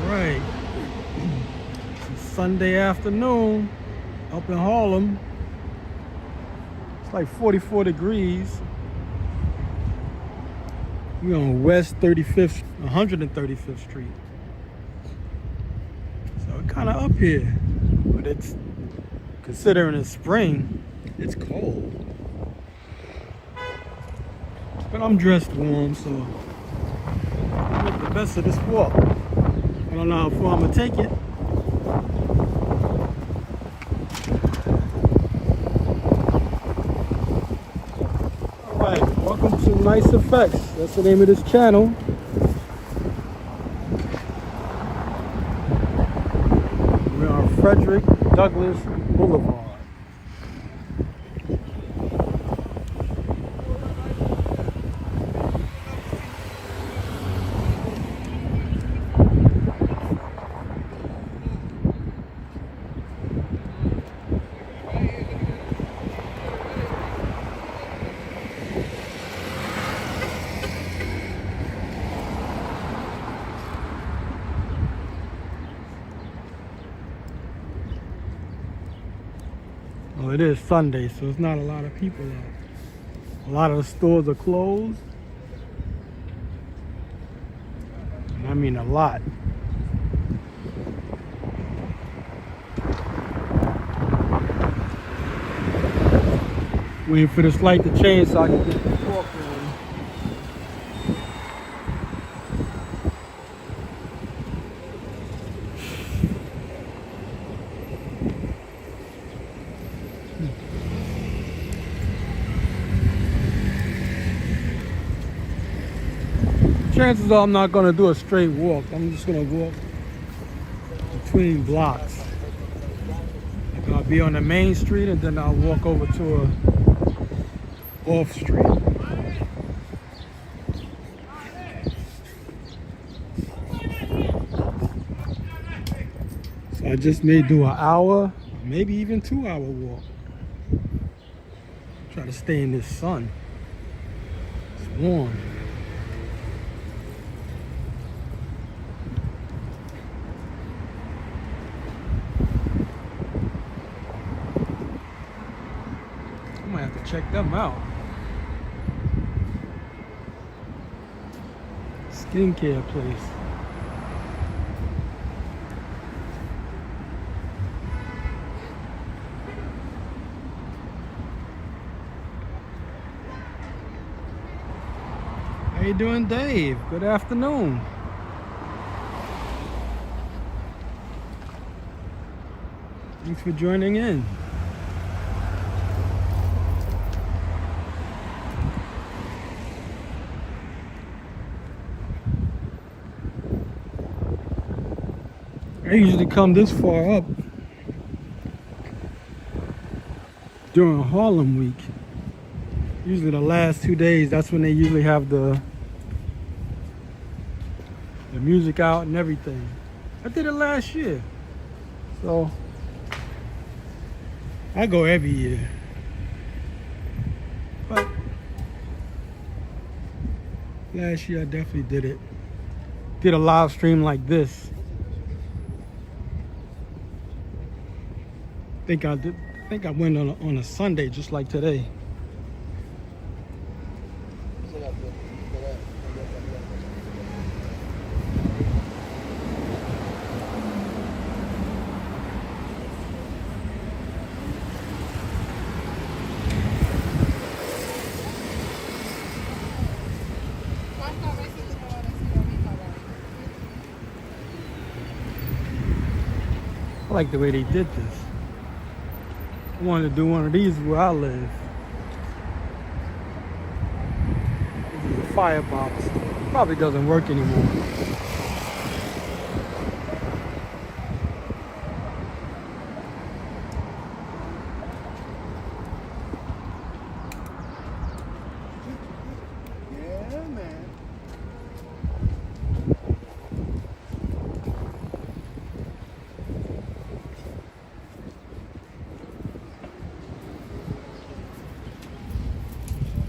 Right. It's Sunday afternoon up in Harlem. It's like 44 degrees. We're on West 35th, 135th Street. So it's kind of up here, but it's considering it's spring, it's cold. But I'm dressed warm, so I'll make the best of this walk. I don't know how far I'm gonna take it. Alright, welcome to Nice Effects. That's the name of this channel. We're on Frederick Douglass Boulevard. Well, it is Sunday, so it's not a lot of people out. A lot of the stores are closed. And I mean a lot. Waiting for this light to change so I can get the walk on. Chances are I'm not going to do a straight walk. I'm just going to walk between blocks. Like I'll be on the main street and then I'll walk over to a off street. So I just may do an hour, maybe even 2-hour walk. Try to stay in this sun. It's warm. I might have to check them out. Skincare place. How you doing, Dave? Good afternoon. Thanks for joining in. I usually come this far up during Harlem week. Usually the last 2 days, that's when they usually have the music out and everything. I did it last year. So I go every year. But last year I definitely did it. Did a live stream like this. I think I went on a Sunday just like today. I like the way they did this. I wanted to do one of these where I live. This is a firebox. Probably doesn't work anymore. Yeah, man.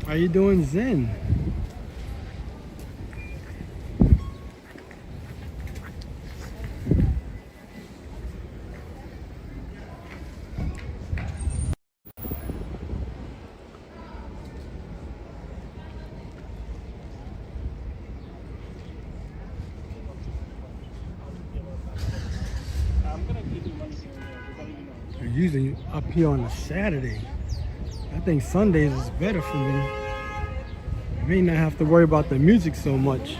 How you doing, Zen? usually up here on a Saturday. I think Sundays is better for me. I may not have to worry about the music so much.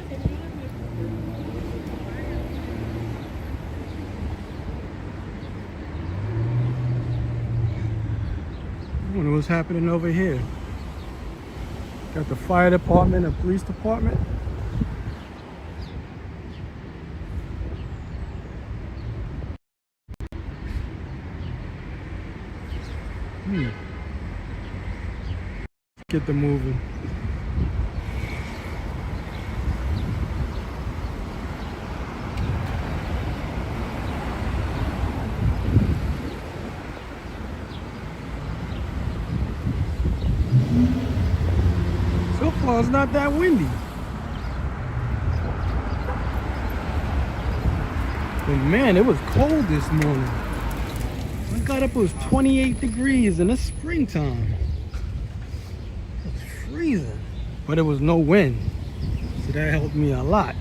I wonder what's happening over here. Got the fire department and police department. Get them moving. So far, it's not that windy. But man, it was cold this morning. I got up, it was 28 degrees and it's springtime. It was freezing, but it was no wind. So that helped me a lot.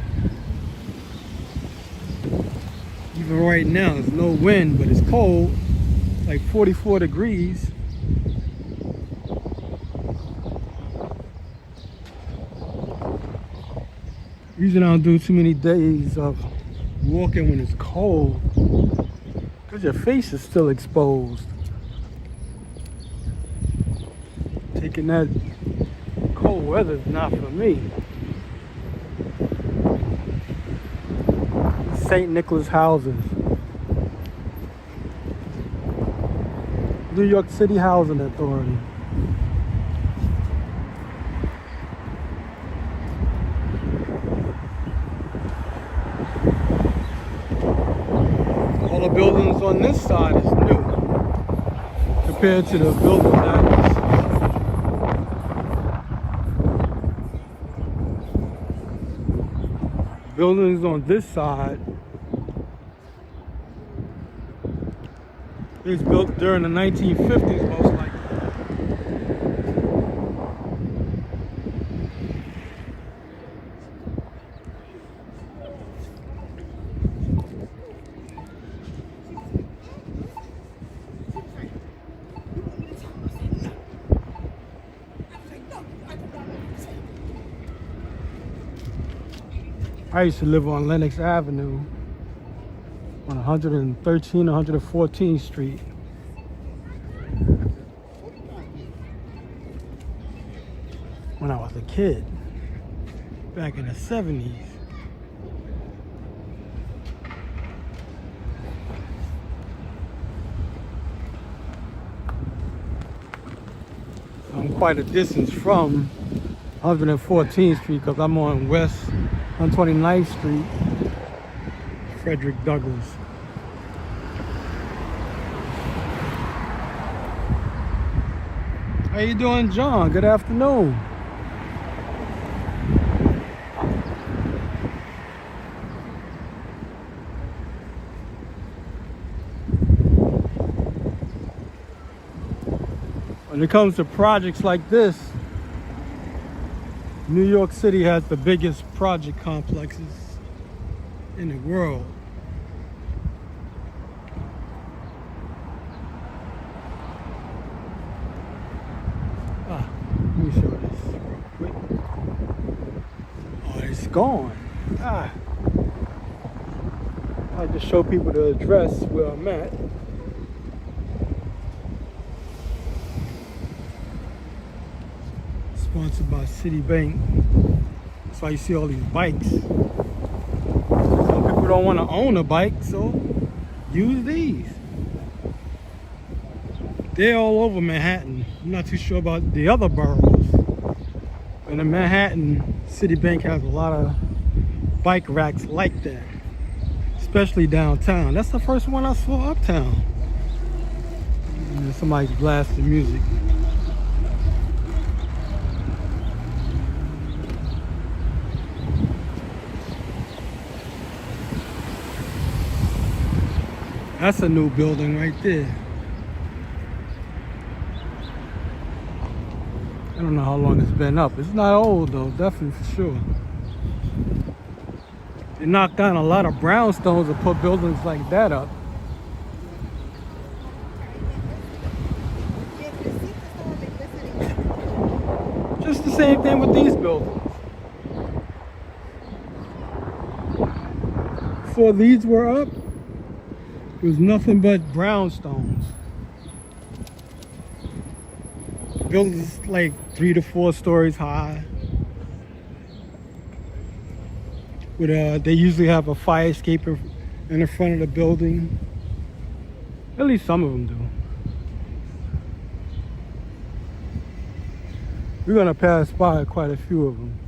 Even right now, there's no wind, but it's cold, like 44 degrees. Usually I don't do too many days of walking when it's cold because your face is still exposed. Taking that cold weather is not for me. St. Nicholas houses. New York City Housing Authority. All the buildings on this side is new compared to the building that is. Buildings on this side is built during the 1950s, most likely. I used to live on Lenox Avenue on 113, 114th Street. When I was a kid, back in the 70s. I'm quite a distance from 114th Street because I'm on West 129th Street, Frederick Douglass. How you doing, John? Good afternoon. When it comes to projects like this, New York City has the biggest project complexes in the world. Let me show this real quick. Oh, it's gone. I like to show people the address where I'm at. Sponsored by Citibank. That's why you see all these bikes. Some people don't want to own a bike, so use these. They're all over Manhattan. I'm not too sure about the other boroughs. But in Manhattan, Citibank has a lot of bike racks like that, especially downtown. That's the first one I saw uptown. And somebody's blasting music. That's a new building right there. I don't know how long it's been up. It's not old though, definitely for sure. They knocked down a lot of brownstones and put buildings like that up. same thing with these buildings. Before these were up, it was nothing but brownstones. Buildings like 3 to 4 stories high. With they usually have a fire escape in the front of the building. At least some of them do. We're gonna pass by quite a few of them.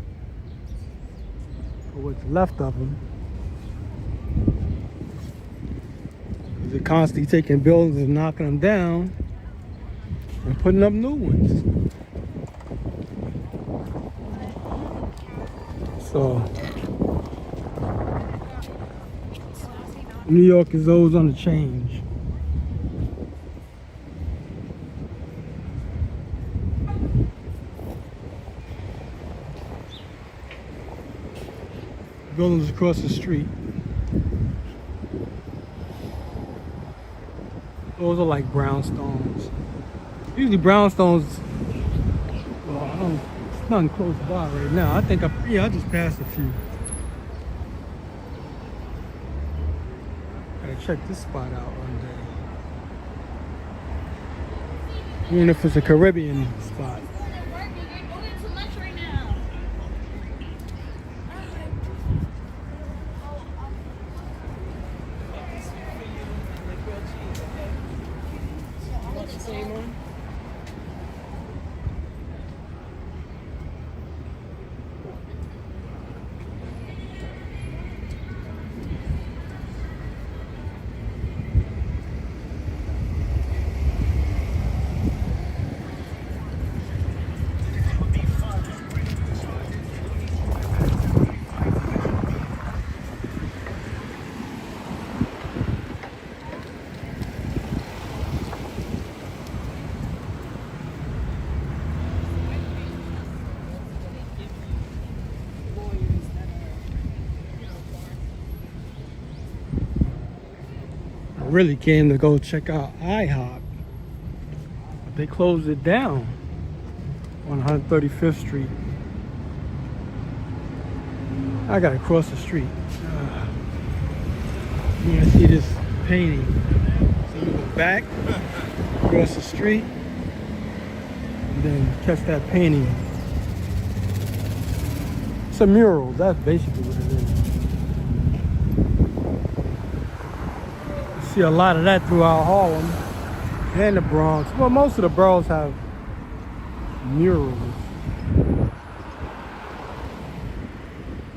Or what's left of them. They're constantly taking buildings and knocking them down and putting up new ones. So New York is always on the change. Buildings across the street. Those are like brownstones. Usually brownstones, well, I don't, it's nothing close by right now. I think I just passed a few. Gotta check this spot out one day. Even if it's a Caribbean spot. Really came to go check out IHOP, but they closed it down on 135th Street. I gotta cross the street. You wanna see this painting? So we go back, cross the street, and then catch that painting. It's a mural, that's basically what it is. See a lot of that throughout Harlem and the Bronx. Well, most of the boroughs have murals.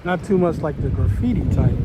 Not too much like the graffiti type.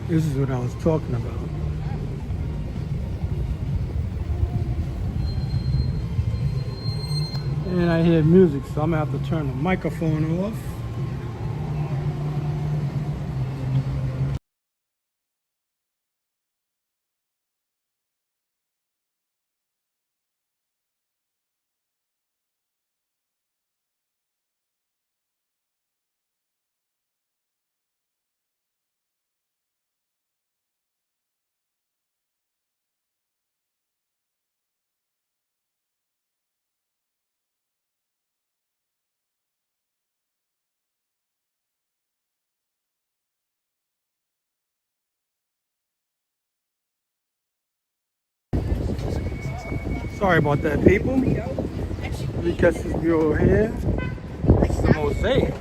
This is what I was talking about. And I hear music, so I'm gonna have to turn the microphone off. Sorry about that, people. Let me catch this mural here. It's a mosaic.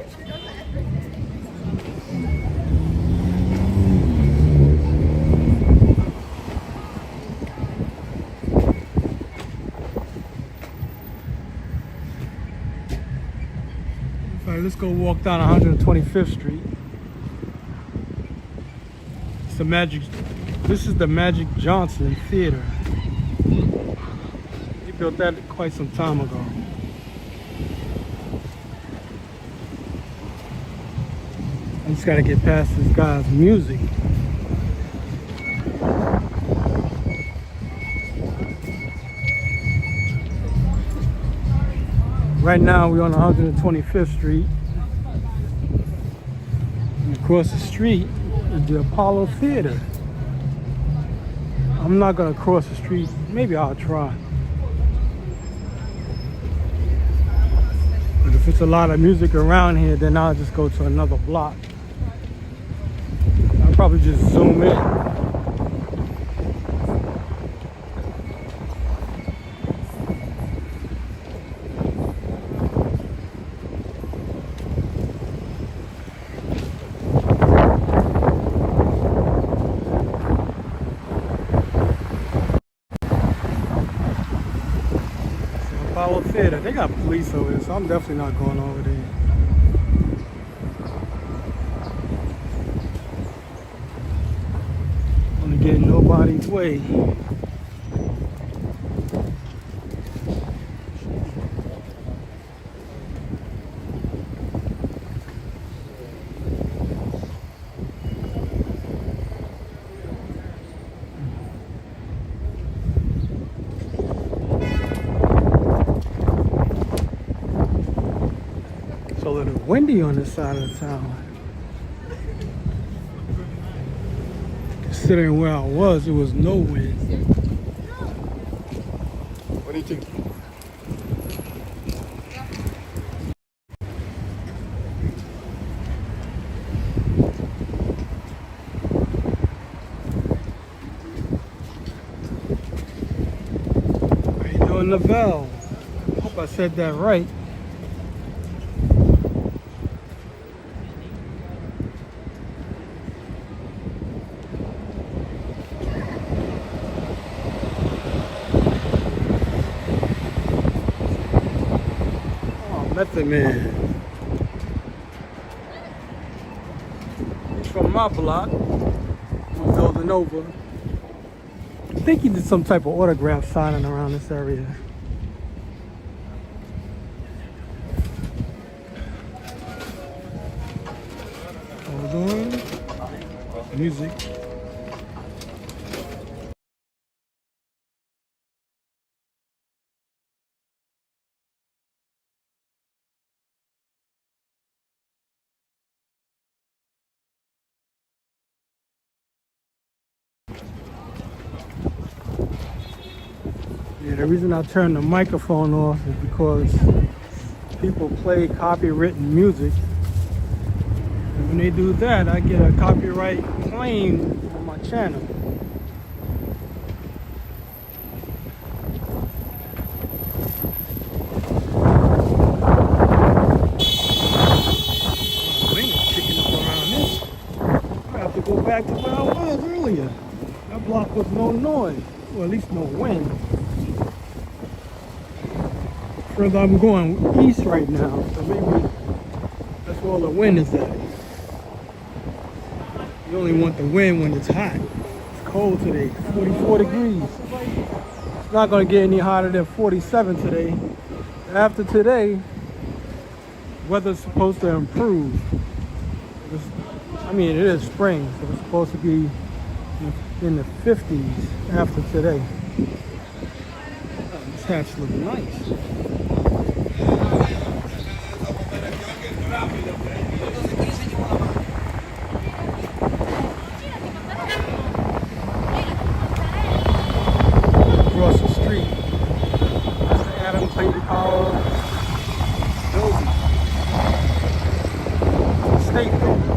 Alright, let's go walk down 125th Street. It's the Magic. This is the Magic Johnson Theater. They built that quite some time ago. I just gotta get past this guy's music. Right now we're on 125th Street. And across the street is the Apollo Theater. I'm not gonna cross the street. Maybe I'll try. But if it's a lot of music around here, then I'll just go to another block. I'll probably just zoom in. Apollo Theater. They got police over there, so I'm definitely not going over there. Want to get in nobody's way. It's a little windy on this side of the town. Considering where I was, it was no wind. What do you think? How you doing, Lavelle? Hope I said that right. Method Man. He's from my block. I'm building over. I think he did some type of autograph signing around this area. Hold on. Music. Yeah, the reason I turned the microphone off is because people play copywritten music. And when they do that, I get a copyright claim on my channel. Oh, wind is kicking up around this. I have to go back to where I was earlier. That block was no noise, or at least no wind. Further, I'm going east right now, so maybe that's where all the wind is at. You only want the wind when it's hot. It's cold today, 44 degrees. It's not going to get any hotter than 47 today. After today, weather's supposed to improve. I mean, it is spring, so it's supposed to be in the 50s after today. This hat's look nice. Across the street, that's the Adam Clayton Powell building. State building.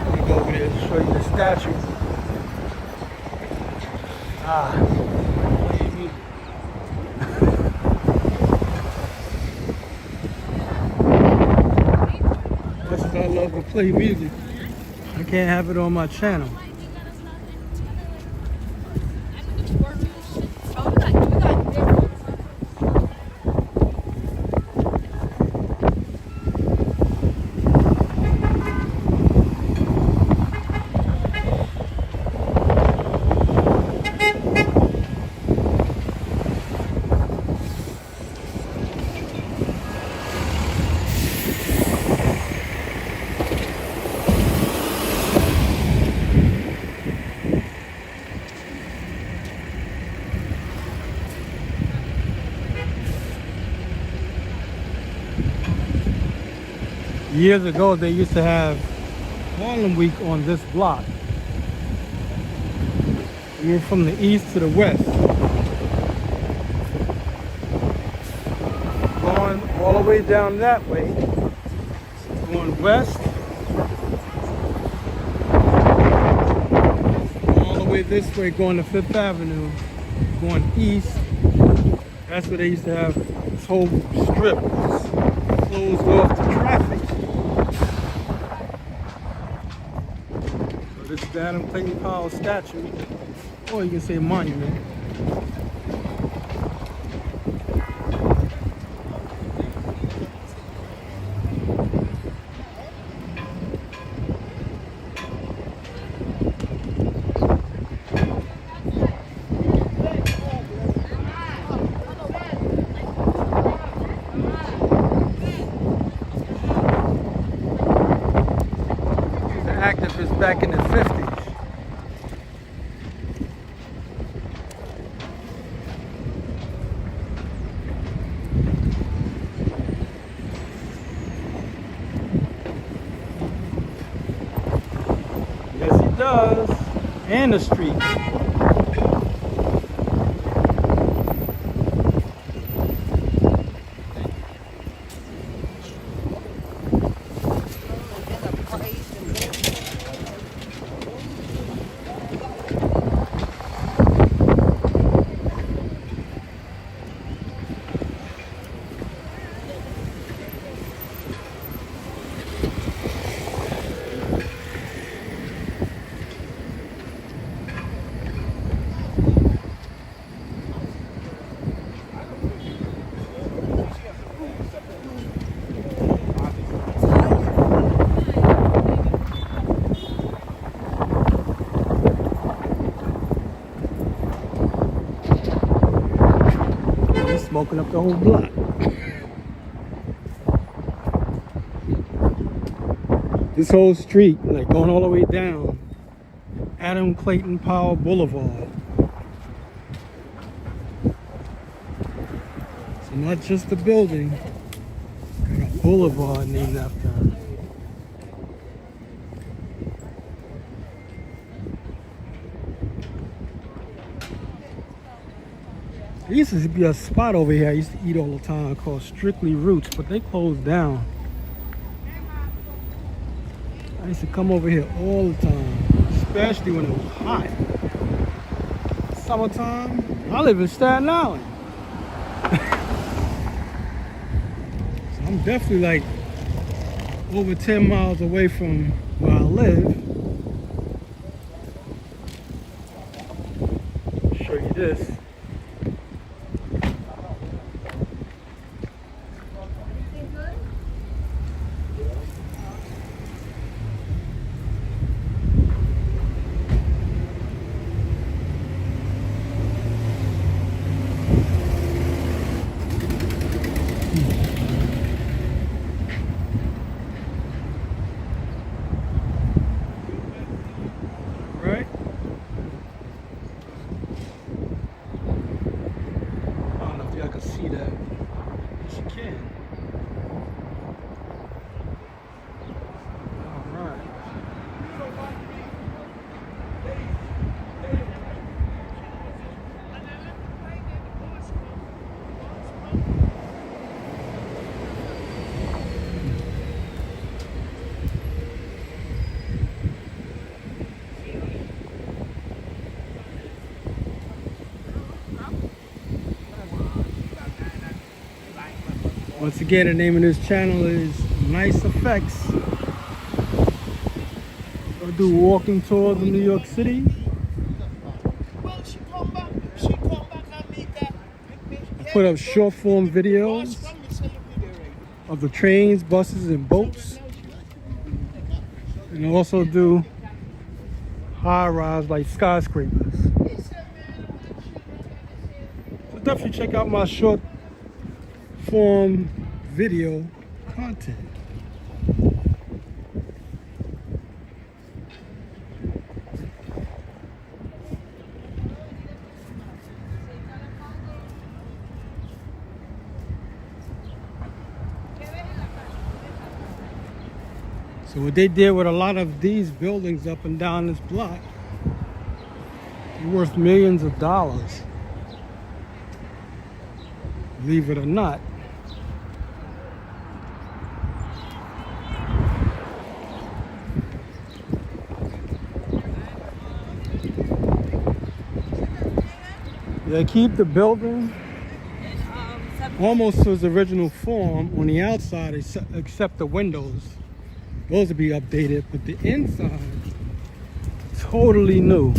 Let me go over there to show you the statue. That's if I love to play music. I can't have it on my channel. Years ago, they used to have Harlem Week on this block. We were from the east to the west. Going all the way down that way. Going west. All the way this way, going to Fifth Avenue. Going east. That's where they used to have this whole strip closed off to traffic. So this is the Adam Clayton Powell statue, or you can say monument. Activists back in the 50s. Yes, he does. And the street. Smoking up the whole block. This whole street, like going all the way down Adam Clayton Powell Boulevard. So not just the building, got a boulevard named after him. There used to be a spot over here I used to eat all the time called Strictly Roots, but they closed down. I used to come over here all the time, especially when it was hot. Summertime, I live in Staten Island. So I'm definitely like over 10 miles away from where I live. Show you this. Once again, the name of this channel is Nice Effects. I do walking tours in New York City. I put up short form videos of the trains, buses, and boats. And I also do high rise like skyscrapers. So definitely check out my short form video content. So what they did with a lot of these buildings up and down this block, they're worth millions of dollars. Believe it or not. They keep the building almost to its original form on the outside, except the windows. Those will be updated, but the inside, totally new.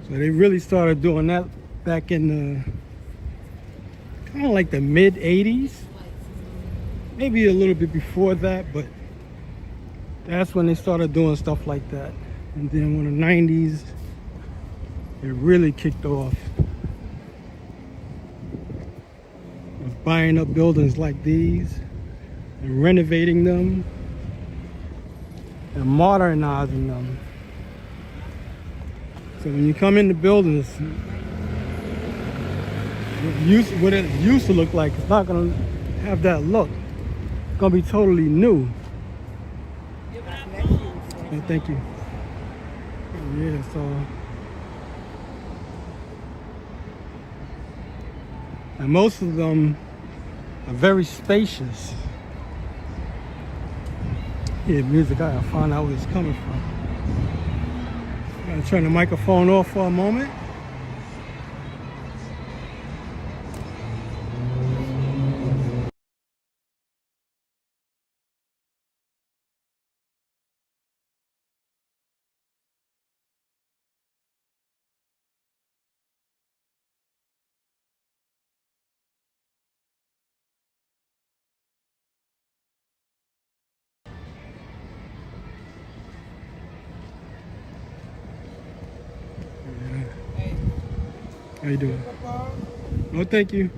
So they really started doing that back in the kind of like the mid 80s. Maybe a little bit before that, but that's when they started doing stuff like that. And then when the 90s, it really kicked off. Of buying up buildings like these and renovating them and modernizing them. So when you come in the buildings, what it used to look like, it's not gonna have that look. It's gonna be totally new. Oh, thank you. Yeah, so. And most of them are very spacious. Yeah, music, I gotta find out where it's coming from. I'm gonna turn the microphone off for a moment. How you doing? No, thank you.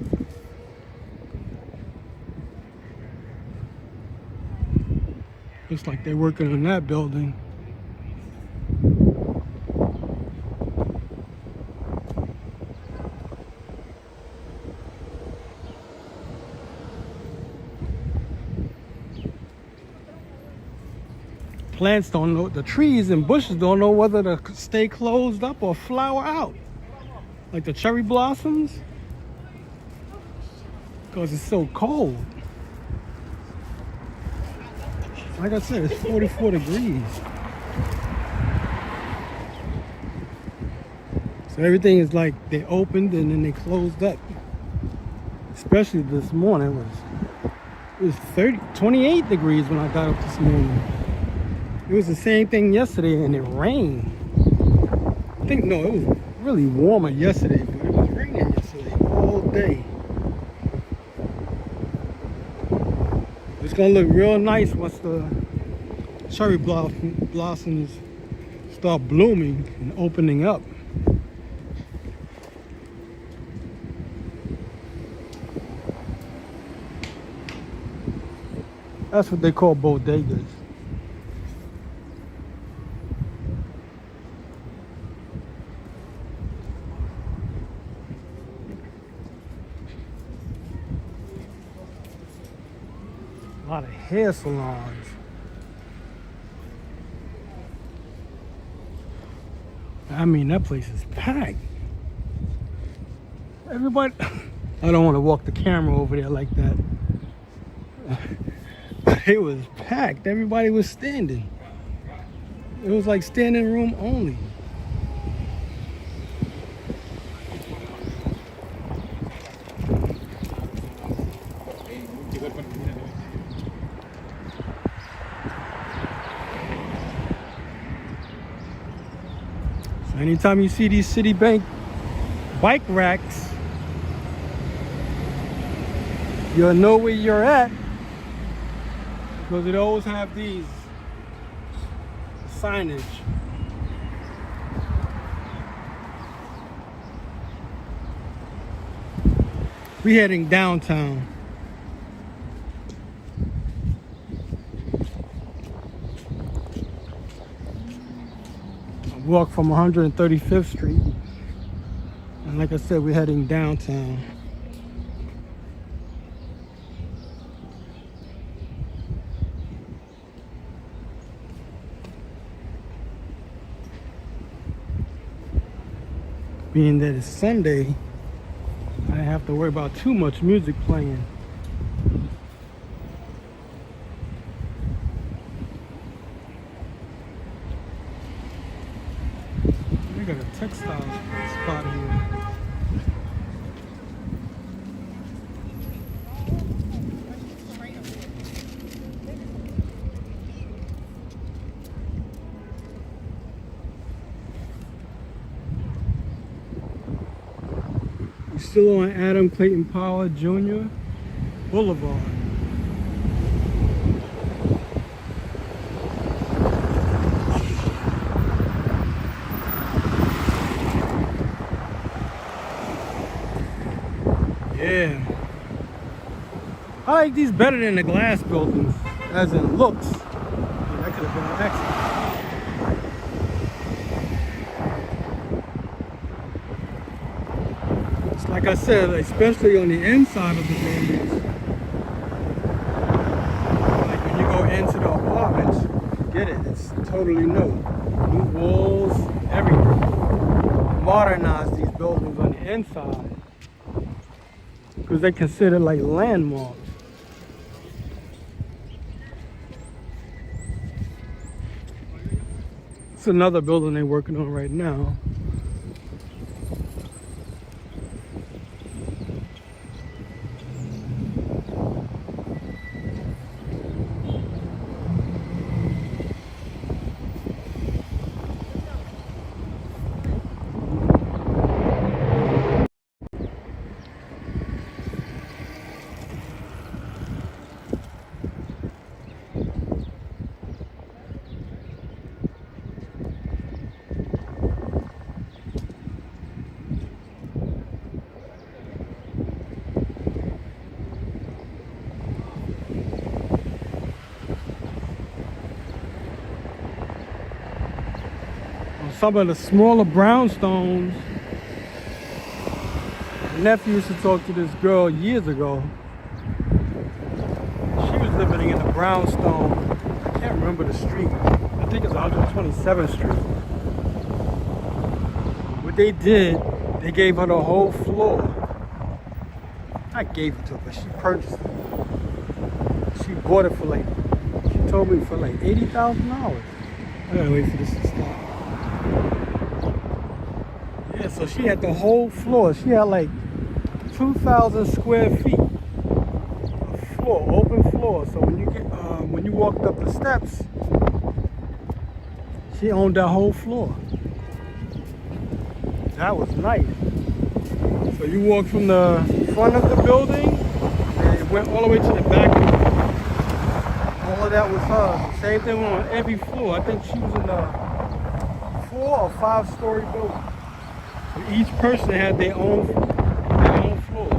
Looks like they're working on that building. Plants don't know, the trees and bushes don't know whether to stay closed up or flower out. Like the cherry blossoms, because it's so cold. Like I said, it's 44 degrees. So everything is like they opened and then they closed up. Especially this morning, it was 28 degrees when I got up this morning. It was the same thing yesterday and it rained. I think, no, it was really warmer yesterday, but it was raining yesterday all day. It's gonna look real nice once the cherry blossoms start blooming and opening up. That's what they call bodegas. A lot of hair salons. I mean, that place is packed. Everybody, I don't want to walk the camera over there like that. It was packed. Everybody was standing. It was like standing room only. So anytime you see these Citibank bike racks, you'll know where you're at. Because it always have these signage. We heading downtown. I walk from 135th Street And like I said, we're heading downtown. Being that it's Sunday, I didn't have to worry about too much music playing. We got a textile spot here. We're still on Adam Clayton Powell Jr. Boulevard. Yeah. I like these better than the glass buildings, as in looks. Yeah, that could have been an accident. It's like I said, especially on the inside of the buildings. Like when you go into the apartments, get it, it's totally new. New walls, everything. Modernize these buildings on the inside. Because they consider like landmarks. It's another building they're working on right now. Some of the smaller brownstones. My nephew used to talk to this girl years ago. She was living in a brownstone. I can't remember the street. I think it's 127th Street. What they did, they gave her the whole floor. I gave it to her, but she purchased it. She bought it for like, she told me for like $80,000. I gotta wait for this to stop. Yeah, so she had the whole floor. She had like 2,000 square feet of floor, open floor. So when you get, when you walked up the steps, she owned that whole floor. That was nice. So you walked from the front of the building and it went all the way to the back. All of that was her. Same thing on every floor. I think she was in a 4 or 5-story building. Each person had their own floor.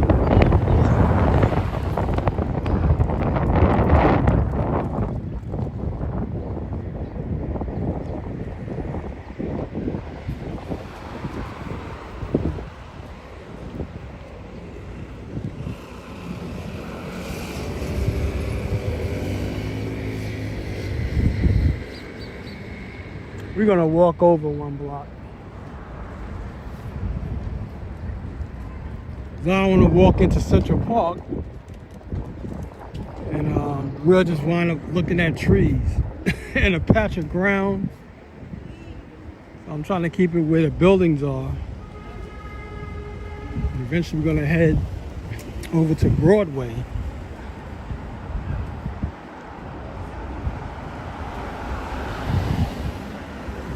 We're gonna walk over 1 block. I don't want to walk into Central Park and we'll just wind up looking at trees and a patch of ground. So I'm trying to keep it where the buildings are. And eventually we're going to head over to Broadway.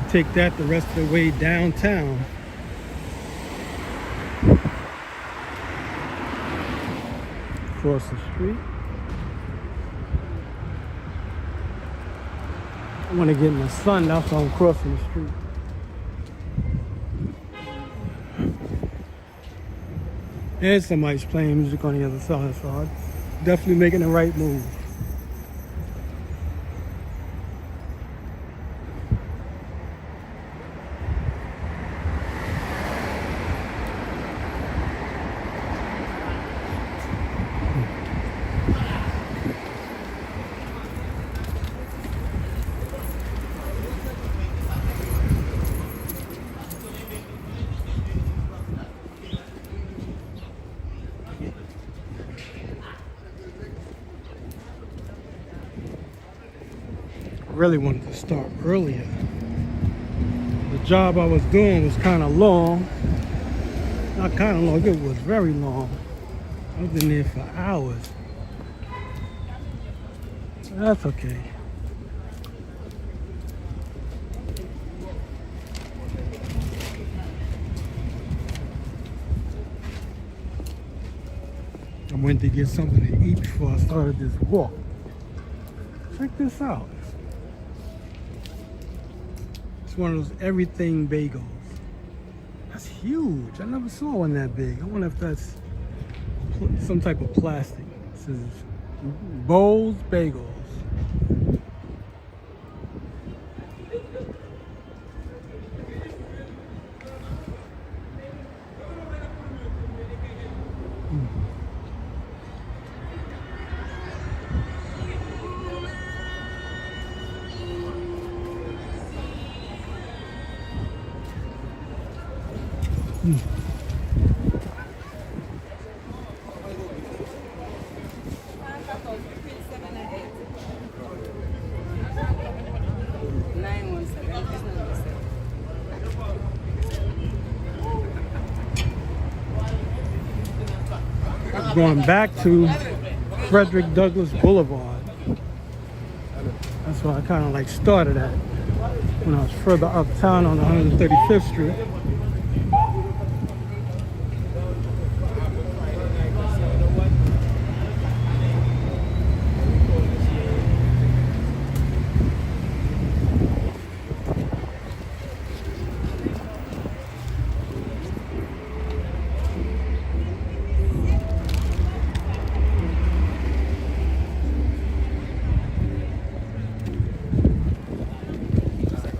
Take that the rest of the way downtown. Across the street. I want to get my son, that's why I'm crossing the street. And somebody's playing music on the other side, so I'm definitely making the right move. really wanted to start earlier. The job I was doing was kind of long. Not kind of long, it was very long. I was in there for hours. That's okay. I went to get something to eat before I started this walk. Check this out. It's one of those everything bagels. That's huge. I never saw one that big. I wonder if that's some type of plastic. This is Bowls Bagels. Going back to Frederick Douglass Boulevard. That's where I kind of like started at when I was further uptown on 135th Street.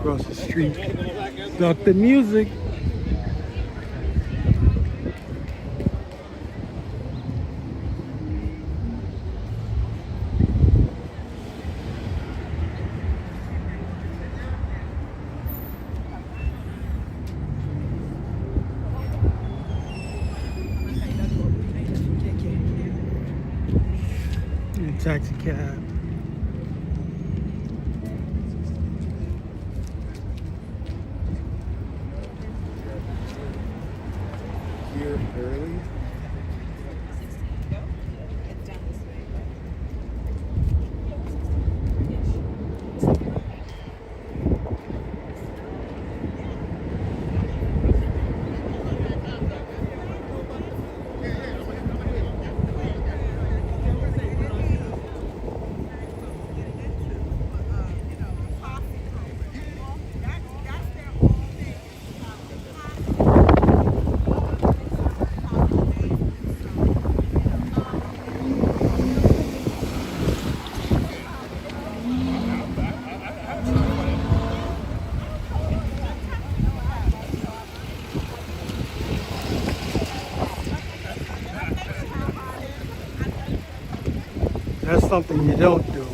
Across the street, Dr. Music. And taxi cab. Early. That's something you don't do.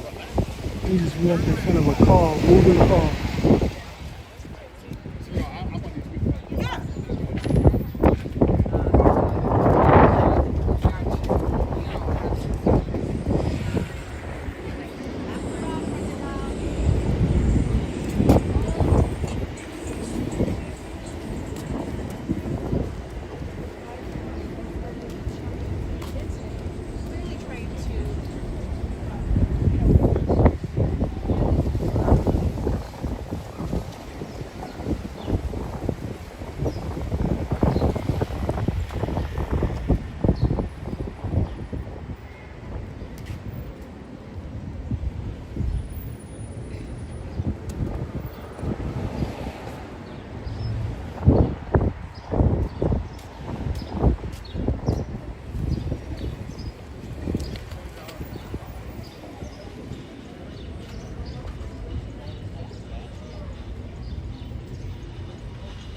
You just walk in front of a car, moving car.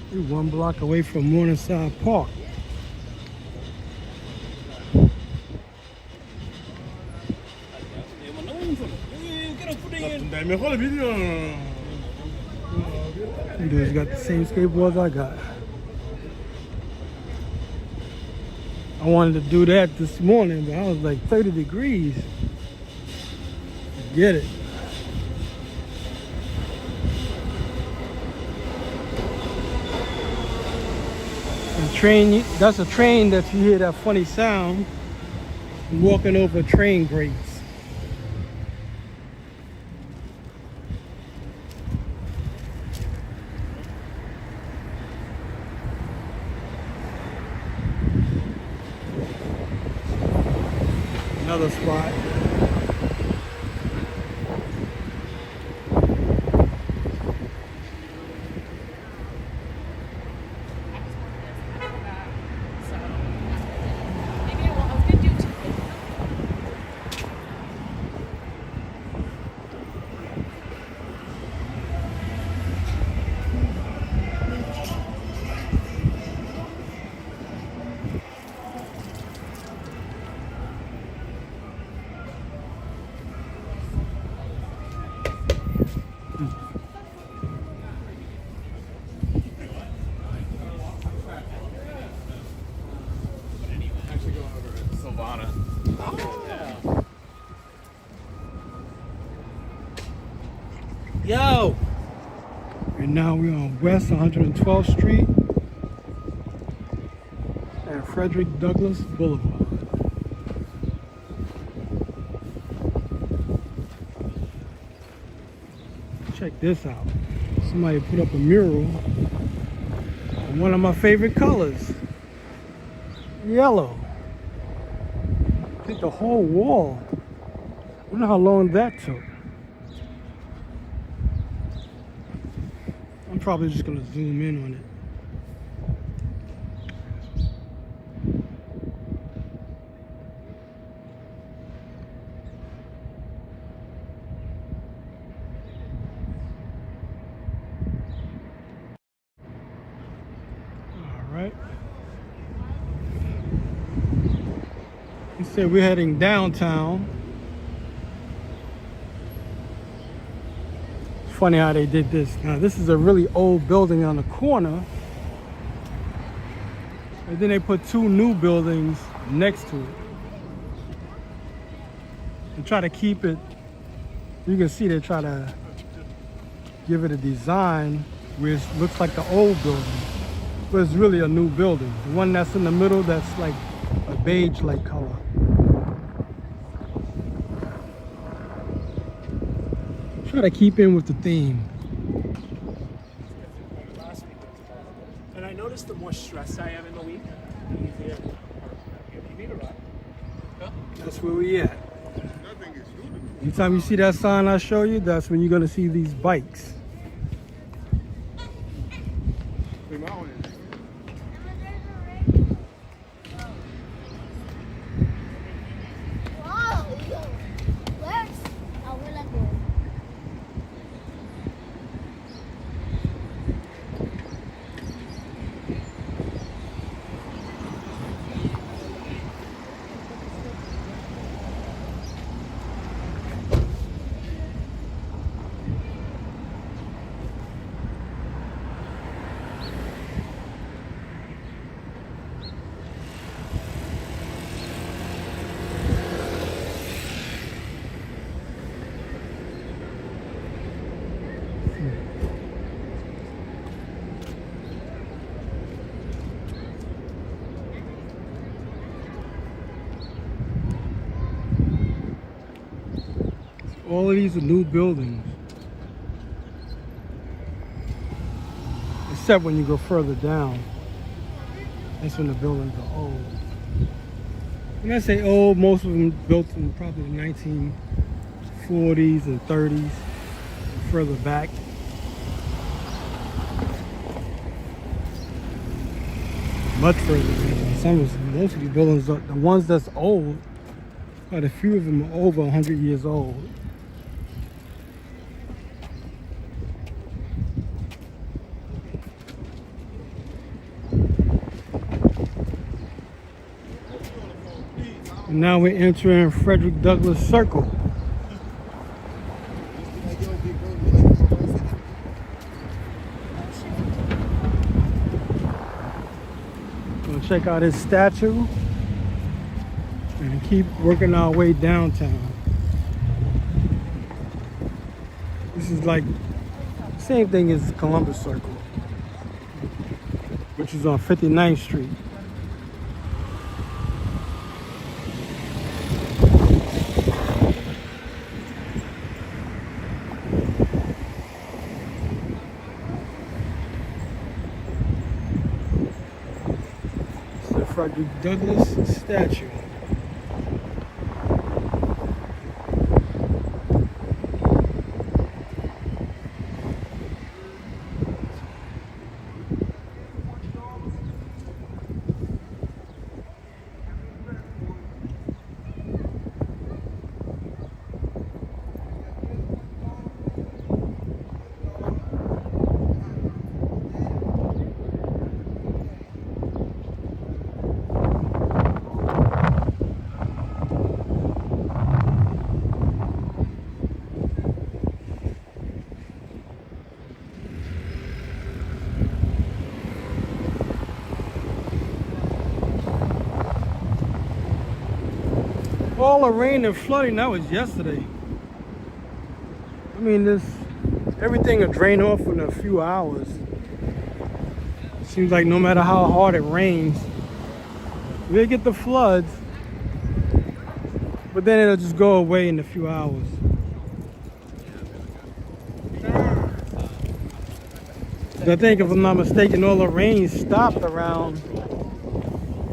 We're 1 block away from Morningside Park. Dude's got the same skateboards I got. I wanted to do that this morning, but I was like 30 degrees. Get it. And train, that's a train that you hear that funny sound walking over train grates. Another spot. Yo! And now we're on West 112th Street and Frederick Douglass Boulevard. Check this out. Somebody put up a mural in one of my favorite colors, yellow. I think the whole wall. I wonder how long that took. I'm probably just gonna zoom in on it. All right. He said we're heading downtown. Funny how they did this. Now this is a really old building on the corner, and then they put two new buildings next to it and try to keep it. You can see they try to give it a design where it looks like the old building, but it's really a new building. The one that's in the middle, that's like a beige-like color. Try to keep in with the theme. And I noticed the more stressed I am in the week, the easier. That's where we at. Anytime you see that sign I show you, that's when you're gonna see these bikes. All of these are new buildings, except when you go further down. That's when the buildings are old. When I say old, most of them built in probably the 1940s and 30s, further back. Much further back. Most of the buildings, the ones that's old, quite a few of them are over 100 years old. And now we're entering Frederick Douglass Circle. We'll check out his statue and keep working our way downtown. This is like the same thing as Columbus Circle. which is on 59th Street. It's the Frederick Douglass statue. All the rain and flooding, that was yesterday. I mean, everything will drain off in a few hours. Seems like no matter how hard it rains, we'll get the floods, but then it'll just go away in a few hours. I think, if I'm not mistaken, all the rain stopped around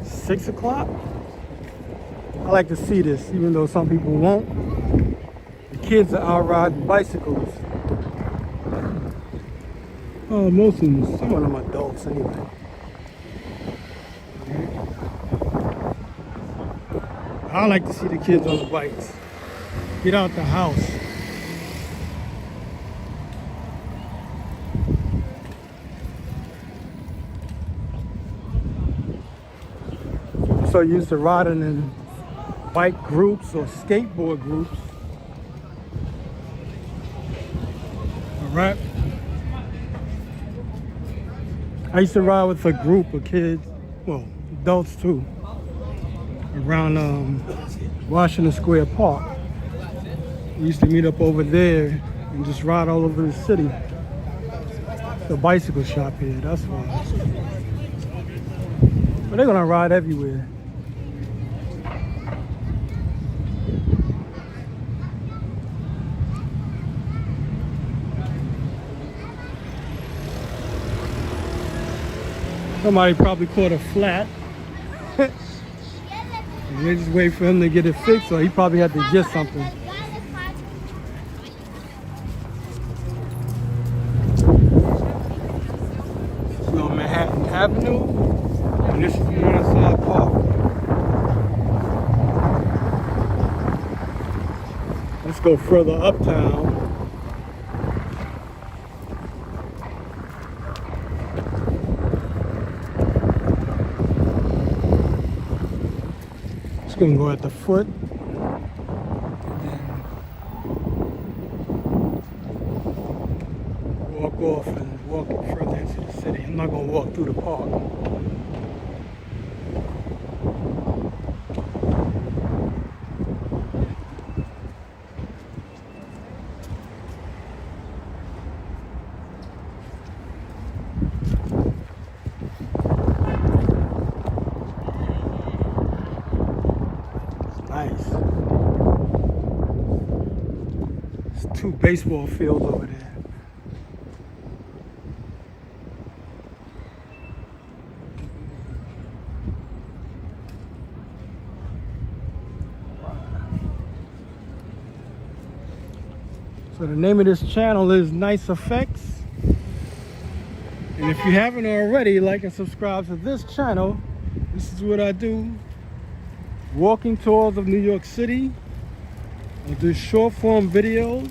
6 o'clock. I like to see this, even though some people won't. The kids are out riding bicycles. Oh, most of them, some of them adults anyway. I like to see the kids on the bikes. Get out the house. I'm so used to riding in bike groups or skateboard groups. Alright. I used to ride with a group of kids, well, adults too, around Washington Square Park. We used to meet up over there and just ride all over the city. The bicycle shop here, that's why. But they're gonna ride everywhere. Somebody probably caught a flat. And they just wait for him to get it fixed, or he probably had to get something. We're on Manhattan Avenue, and this is Morningside Park. Let's go further uptown. Just gonna go at the foot. Walk off and walk further into the city. I'm not gonna walk through the park. Nice. There's 2 baseball fields over there. So the name of this channel is Nice Effects. And if you haven't already, like and subscribe to this channel. This is what I do. Walking tours of New York City. I do short form videos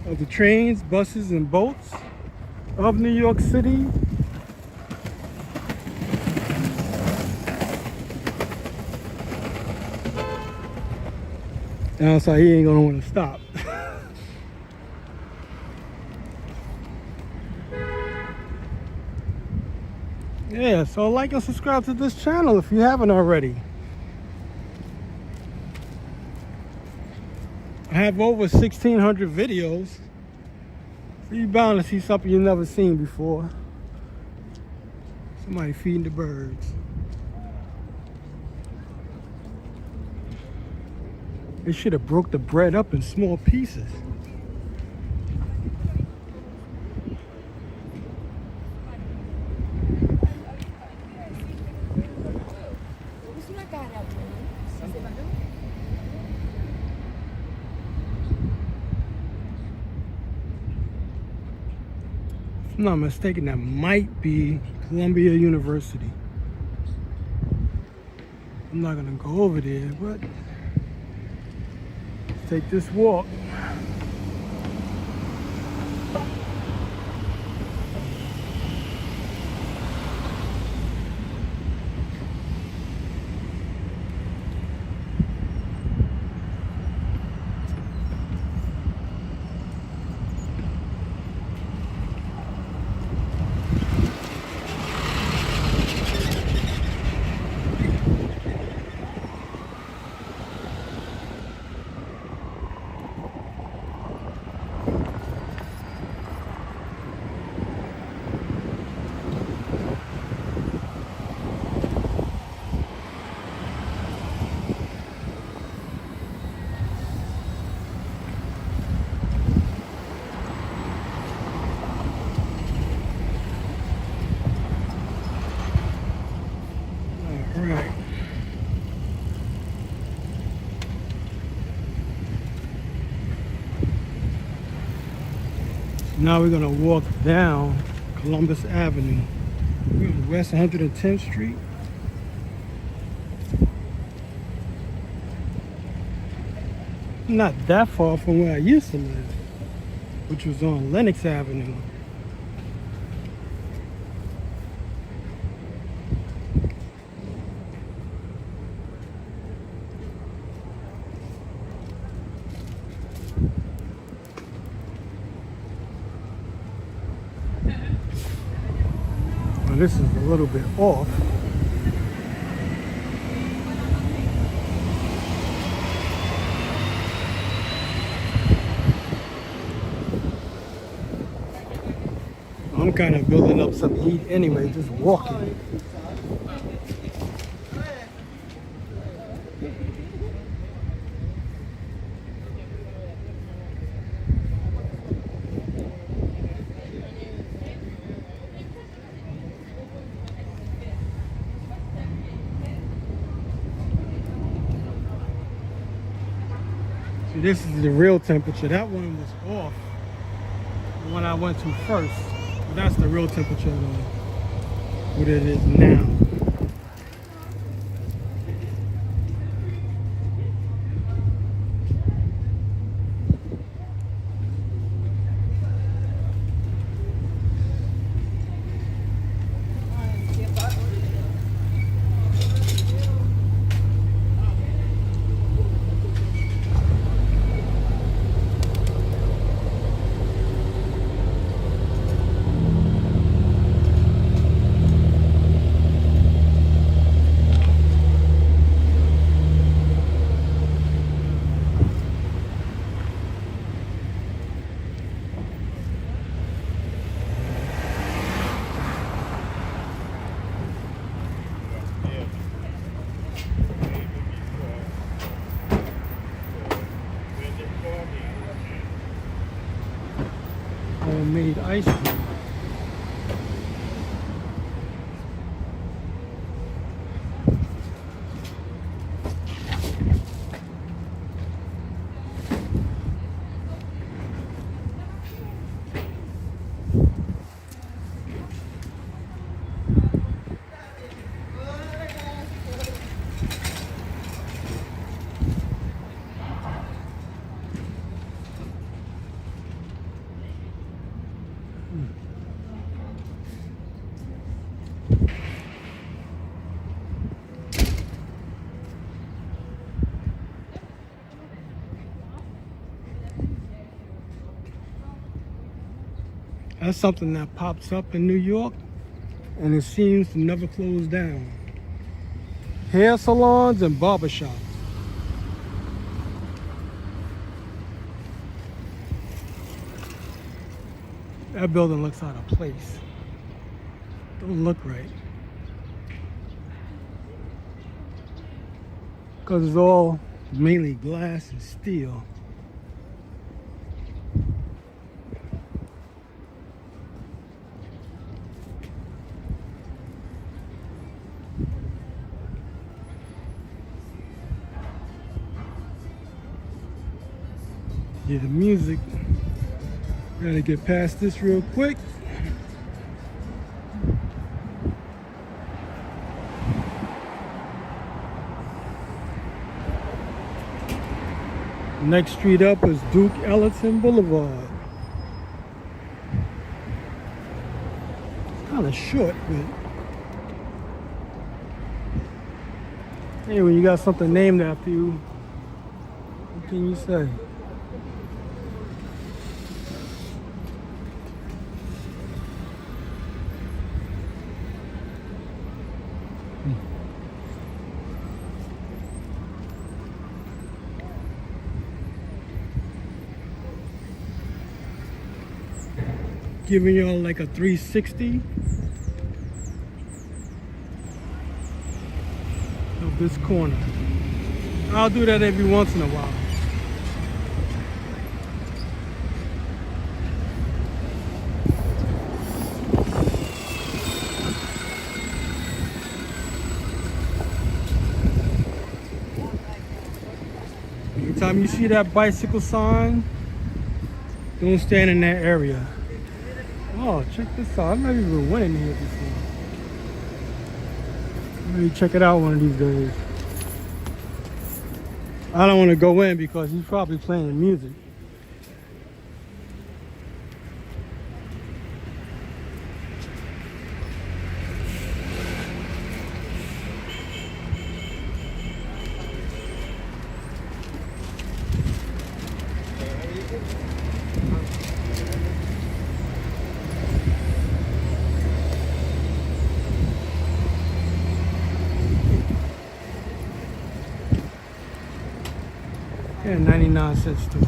of the trains, buses, and boats of New York City. Now so he ain't gonna want to stop. Yeah, so like and subscribe to this channel if you haven't already. I have over 1,600 videos, so you're bound to see something you've never seen before. So Somebody feeding the birds. They should have broke the bread up in small pieces. If I'm not mistaken, that might be Columbia University. I'm not gonna go over there, but let's take this walk. Right. So now we're gonna walk down Columbus Avenue. We're on West 110th Street. Not that far from where I used to live, which was on Lenox Avenue. Well, this is a little bit off. I'm kind of building up some heat anyway, just walking. See, this is the real temperature. That one was off, the one I went to first. But that's the real temperature of what it is now. Homemade ice cream. That's something that pops up in New York, and it seems to never close down. Hair salons and barbershops. That building looks out of place. Don't look right. because it's all mainly glass and steel. Yeah, the music. Gotta get past this real quick. Next street up is Duke Ellington Boulevard. It's kind of short, but hey, when you got something named after you, what can you say? Giving y'all like a 360 of this corner. I'll do that every once in a while. Anytime you see that bicycle sign, don't stand in that area. Oh, check this out. I've never even went in here before. Maybe check it out one of these days. I don't want to go in because he's probably playing music. Yeah, 99 cents to it.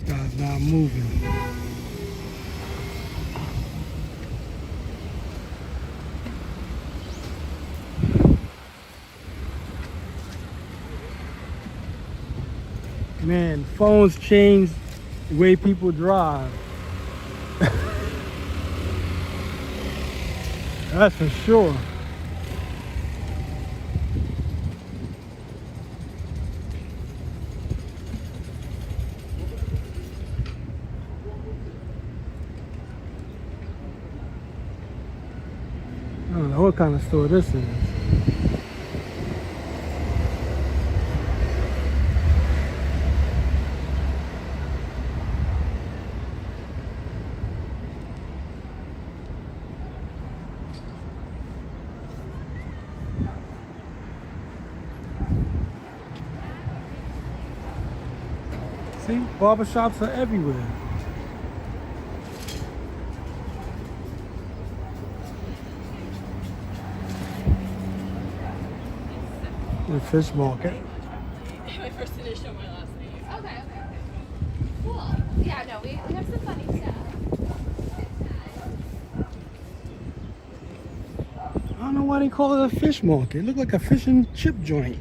Guy's not moving. Man, phones change the way people drive. That's for sure. I don't know what kind of store this is. See, barbershops are everywhere. The fish market. My first initial, my last name. Okay. Cool. Yeah, no, we have some funny stuff. I don't know why they call it a fish market. It looked like a fish and chip joint.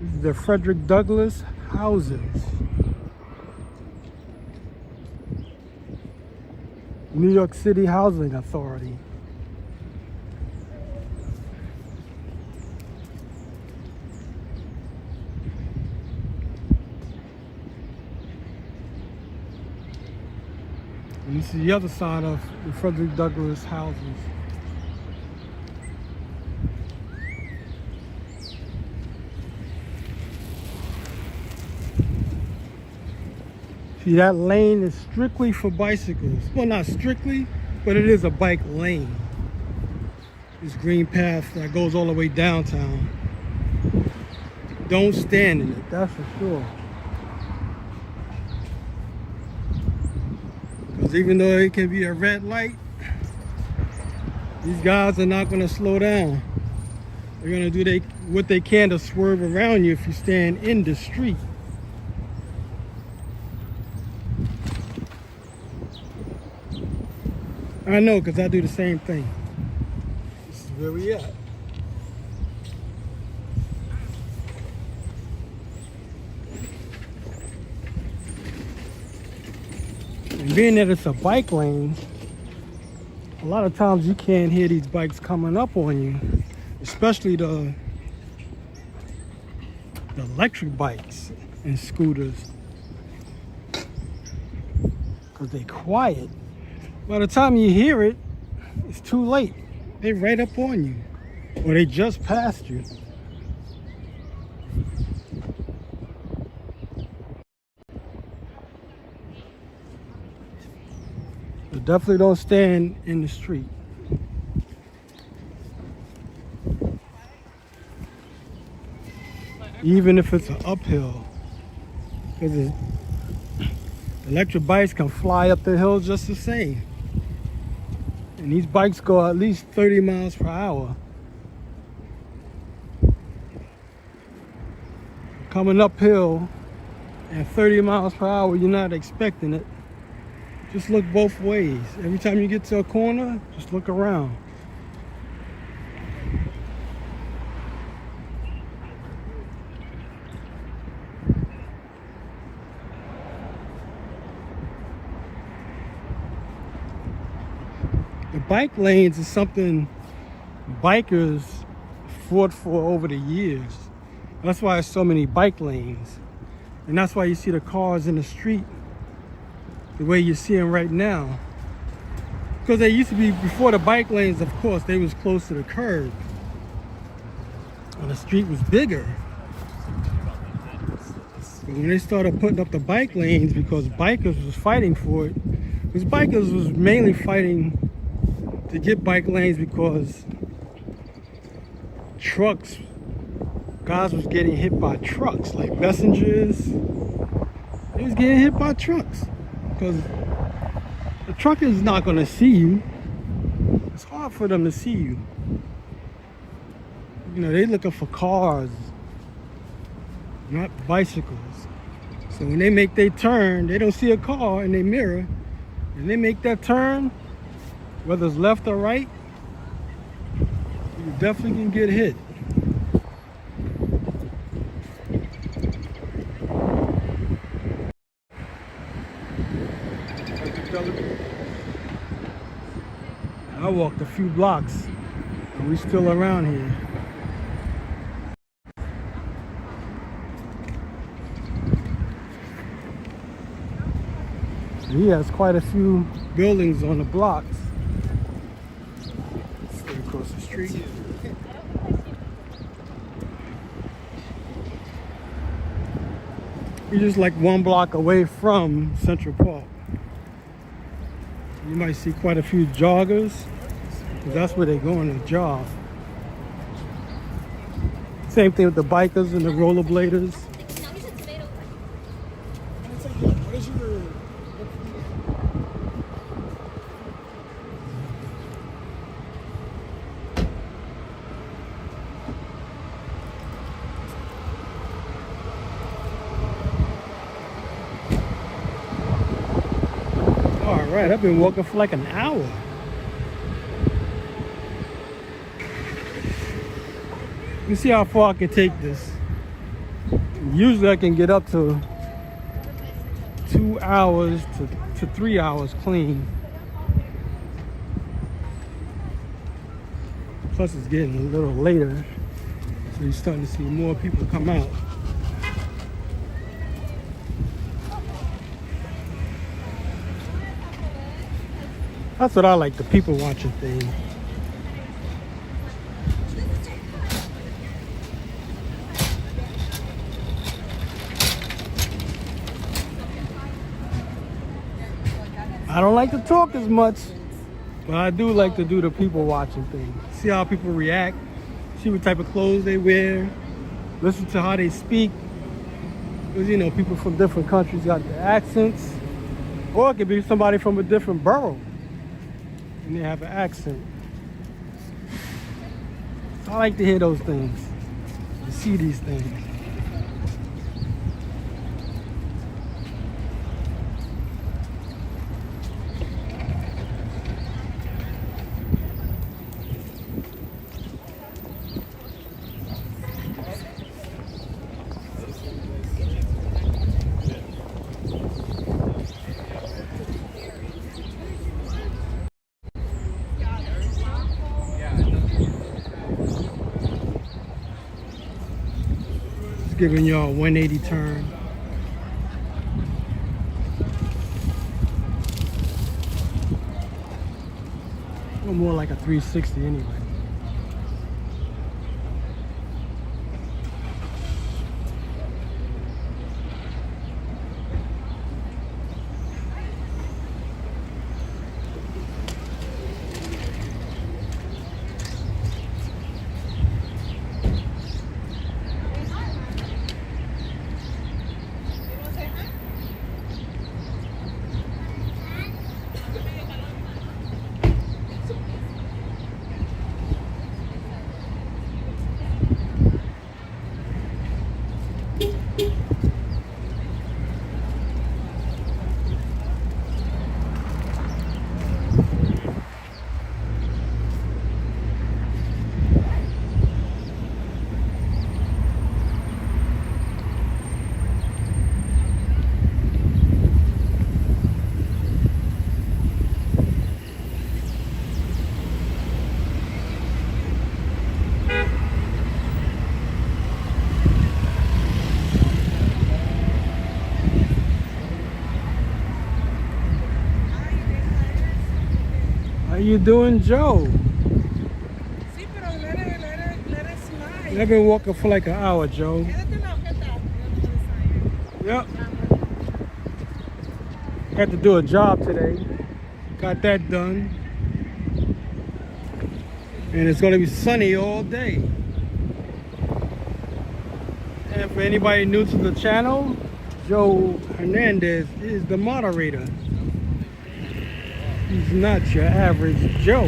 This is the Frederick Douglass houses. New York City Housing Authority. And this is the other side of the Frederick Douglass houses. See, that lane is strictly for bicycles. Well, not strictly, but it is a bike lane. This green path that goes all the way downtown. Don't stand in it, that's for sure. Because even though it can be a red light, these guys are not going to slow down. They're going to do what they can to swerve around you if you stand in the street. I know, because I do the same thing. This is where we at. And being that it's a bike lane, a lot of times you can't hear these bikes coming up on you, especially the electric bikes and scooters, because they're quiet. By the time you hear it, it's too late. They're right up on you, or they just passed you. So definitely don't stand in the street. Even if it's an uphill, because electric bikes can fly up the hill just the same. And these bikes go at least 30 miles per hour. Coming uphill at 30 miles per hour, you're not expecting it. Just look both ways. Every time you get to a corner, just look around. The bike lanes is something bikers fought for over the years. That's why there's so many bike lanes. And that's why you see the cars in the street the way you see them right now. Because they used to be, before the bike lanes, of course, they was close to the curb. And the street was bigger. But when they started putting up the bike lanes, because bikers was fighting for it, because bikers was mainly fighting to get bike lanes because trucks, guys was getting hit by trucks, like messengers. They was getting hit by trucks because the truck is not going to see you. It's hard for them to see you. You know, they looking for cars, not bicycles. So when they make their turn, they don't see a car in their mirror, and they make that turn, whether it's left or right, you definitely can get hit. I walked a few blocks and we still around here. He has quite a few buildings on the blocks. Straight across the street. We're just like one block away from Central Park. You might see quite a few joggers, because that's where they're going to jog. Same thing with the bikers and the rollerbladers. What is your... All right, I've been walking for like an hour. Let me see how far I can take this. Usually I can get up to 2 hours to 3 hours clean. Plus it's getting a little later, so you're starting to see more people come out. That's what I like, the people watching thing. I don't like to talk as much. But I do like to do the people watching thing. See how people react, see what type of clothes they wear, listen to how they speak. Because, you know, people from different countries got their accents. Or it could be somebody from a different borough and they have an accent. So I like to hear those things, to see these things. Giving y'all a 180 turn. Or more like a 360 anyway. How you doing, Joe? I've been walking for like an hour, Joe. Yep. Had to do a job today. Got that done. And it's gonna be sunny all day. And for anybody new to the channel, Joe Hernandez is the moderator. He's not your average Joe.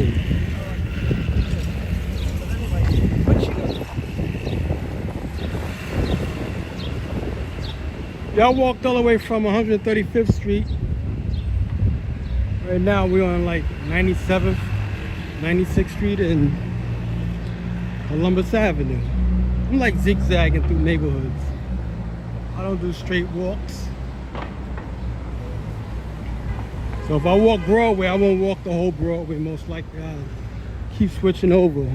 Y'all walked all the way from 135th Street. Right now we're on like 97th, 96th Street and Columbus Avenue. I'm like zigzagging through neighborhoods. I don't do straight walks. So if I walk Broadway, I won't walk the whole Broadway. Most likely I'll keep switching over.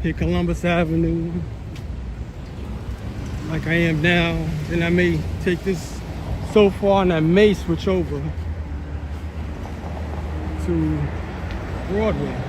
Hit Columbus Avenue like I am now. Then I may take this so far and I may switch over to Broadway.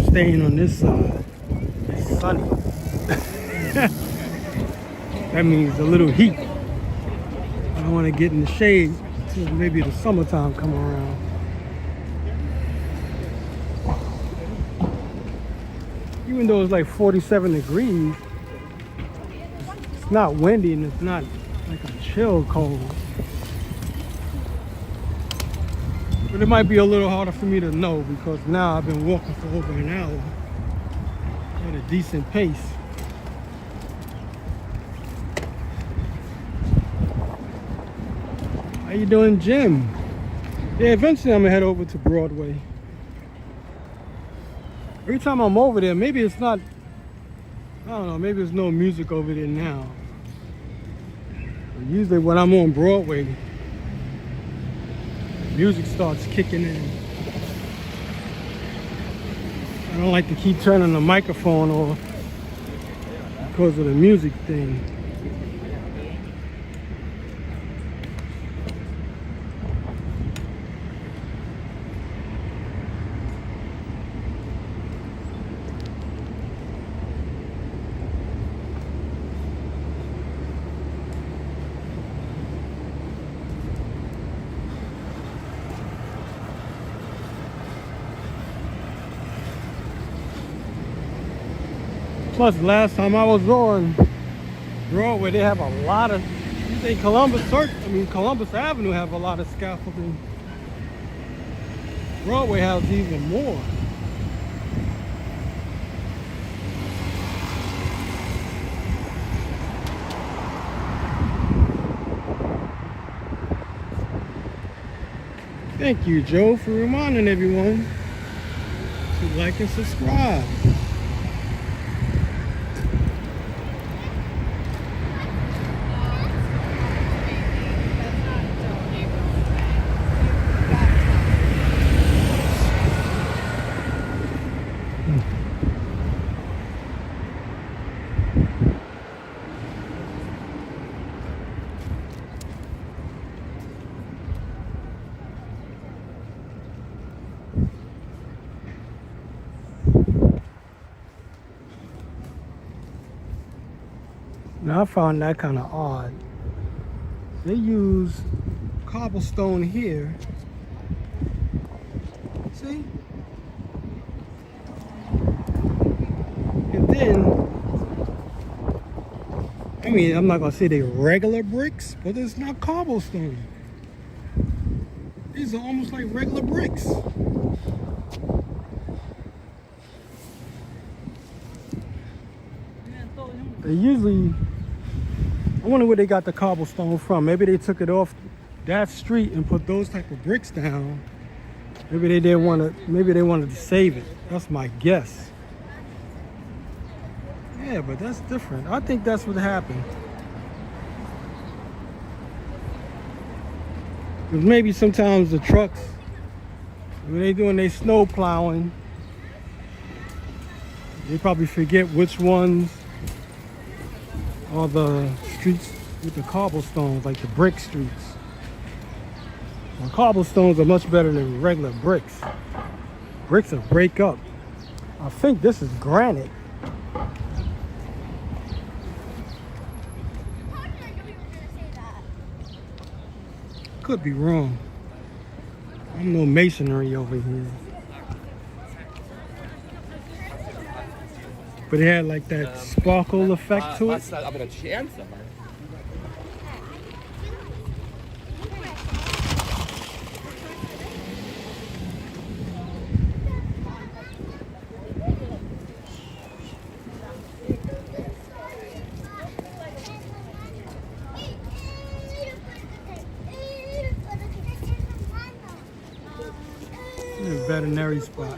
Staying on this side. It's sunny. That means a little heat. I don't want to get in the shade until maybe the summertime come around. Even though it's like 47 degrees, it's not windy and it's not like a chill cold. But it might be a little harder for me to know because now I've been walking for over an hour at a decent pace. I How you doing, Jim? Yeah, eventually I'm gonna head over to Broadway. Every time I'm over there, maybe it's not, I don't know, maybe there's no music over there now. But usually when I'm on Broadway, music starts kicking in. I don't like to keep turning the microphone off because of the music thing. Plus, last time I was on Broadway, they have a lot of, you think Columbus Avenue have a lot of scaffolding. Broadway has even more. Thank you, Joe, for reminding everyone to like and subscribe. Now I found that kind of odd. They use cobblestone here. See? And then, I mean, I'm not gonna say they're regular bricks, but it's not cobblestone. These are almost like regular bricks. They usually, I wonder where they got the cobblestone from. Maybe they took it off that street and put those type of bricks down. Maybe they didn't want to, maybe they wanted to save it. That's my guess. Yeah, but that's different. I think that's what happened. Because maybe sometimes the trucks, when they doing their snow plowing, they probably forget which ones are the streets with the cobblestones, like the brick streets. Well, cobblestones are much better than regular bricks. Bricks will break up. I think this is granite. Could be wrong. I'm no masonry over here. But it had like that sparkle effect to it. Was aber das ist ernst dabei. A veterinary spot.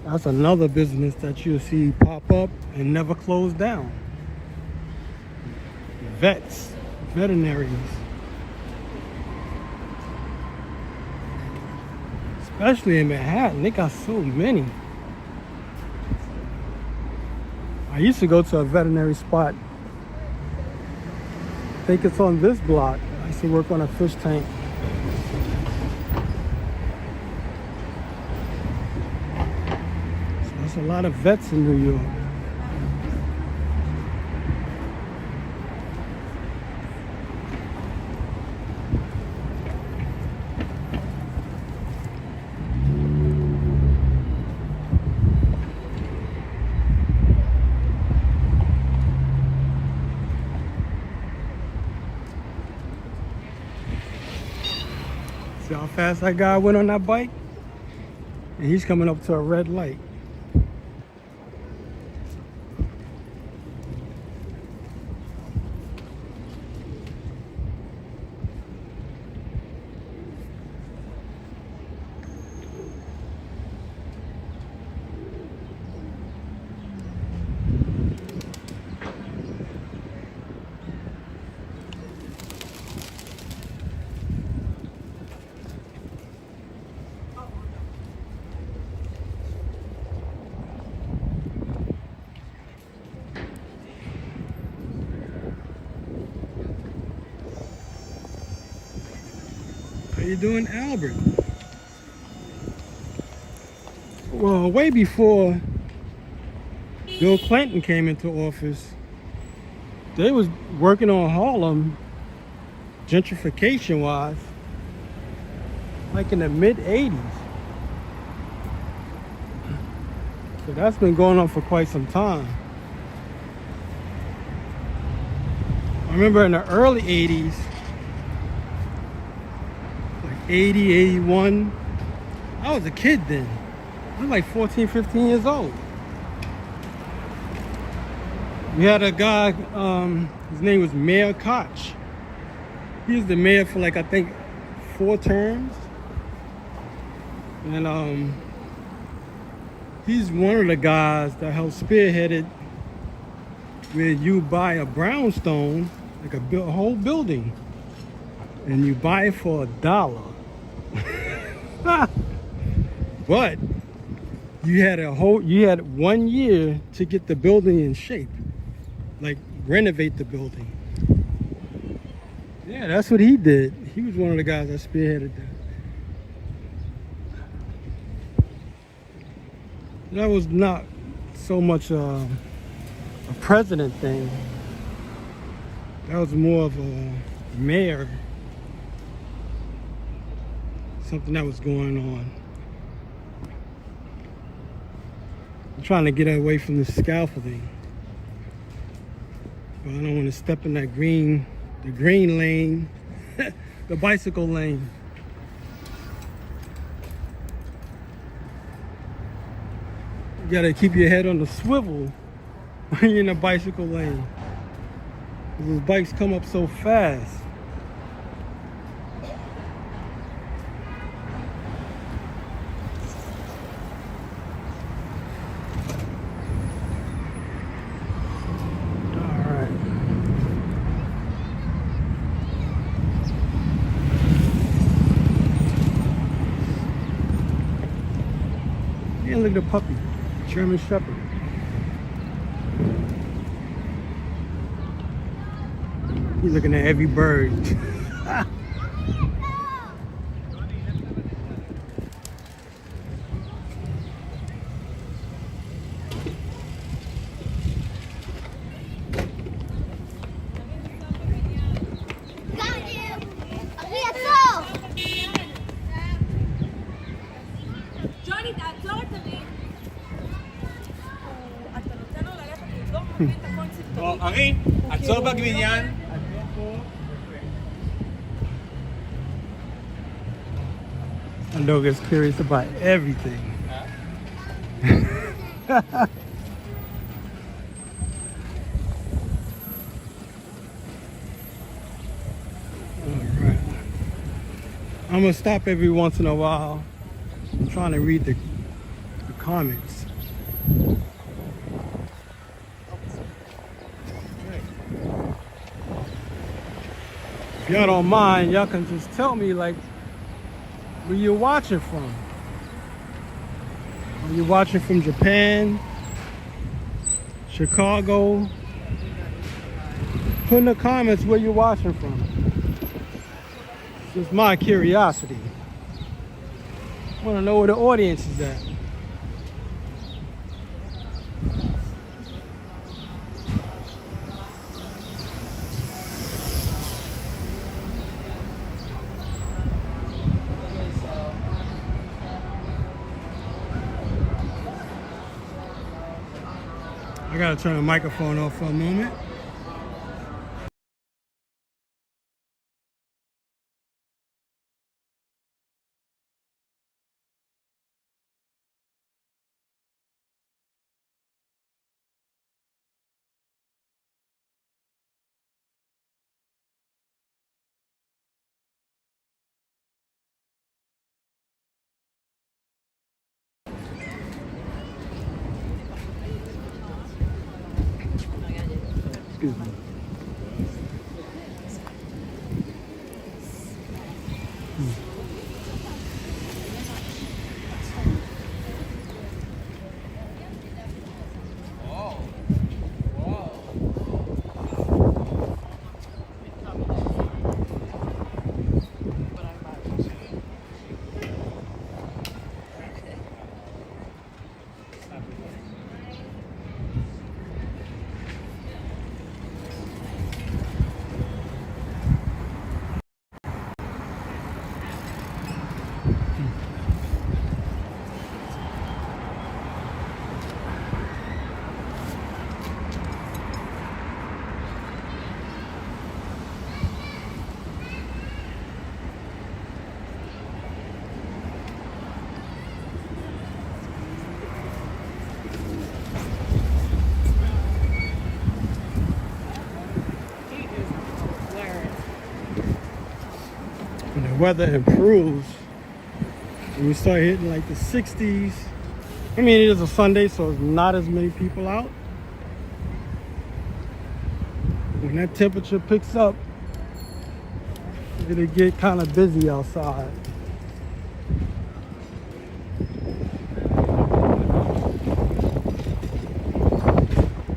That's another business that you'll see pop up and never close down. Vets, veterinaries. Especially in Manhattan, they got so many. I used to go to a veterinary spot. I think it's on this block. I used to work on a fish tank. There's a lot of vets in New York. See how fast that guy went on that bike? And he's coming up to a red light. you doing, Albert? Well, way before Bill Clinton came into office, they was working on Harlem gentrification wise, like in the mid 80s. So that's been going on for quite some time. I remember in the early 80s, like 80, 81, I was a kid then. I was like 14, 15 years old. We had a guy, his name was Mayor Koch. He was the mayor for like, I think, 4 terms. And he's one of the guys that helped spearheaded where you buy a brownstone, like a whole building, and you buy it for $1. But you had 1 year to get the building in shape, like renovate the building. Yeah, that's what he did. He was one of the guys that spearheaded that. That was not so much a president thing. That was more of a mayor, something that was going on. I'm trying to get away from the scaffolding, but I don't want to step in that the green lane, the bicycle lane. You gotta keep your head on the swivel when you're in a bicycle lane, because those bikes come up so fast. Yeah, look at the puppy, German Shepherd. He's looking at every bird. אחי, עצור בבניין. I know gets curious about everything. Alright. I'm gonna stop every once in a while. I'm trying to read the comments. If y'all don't mind, y'all can just tell me like where you're watching from. Are you watching from Japan, Chicago? Put in the comments where you're watching from. It's just my curiosity. I want to know where the audience is at. I gotta turn the microphone off for a moment. Excuse me. When the weather improves, and we start hitting like the 60s. I mean, it is a Sunday, so it's not as many people out. When that temperature picks up, it'll get kind of busy outside.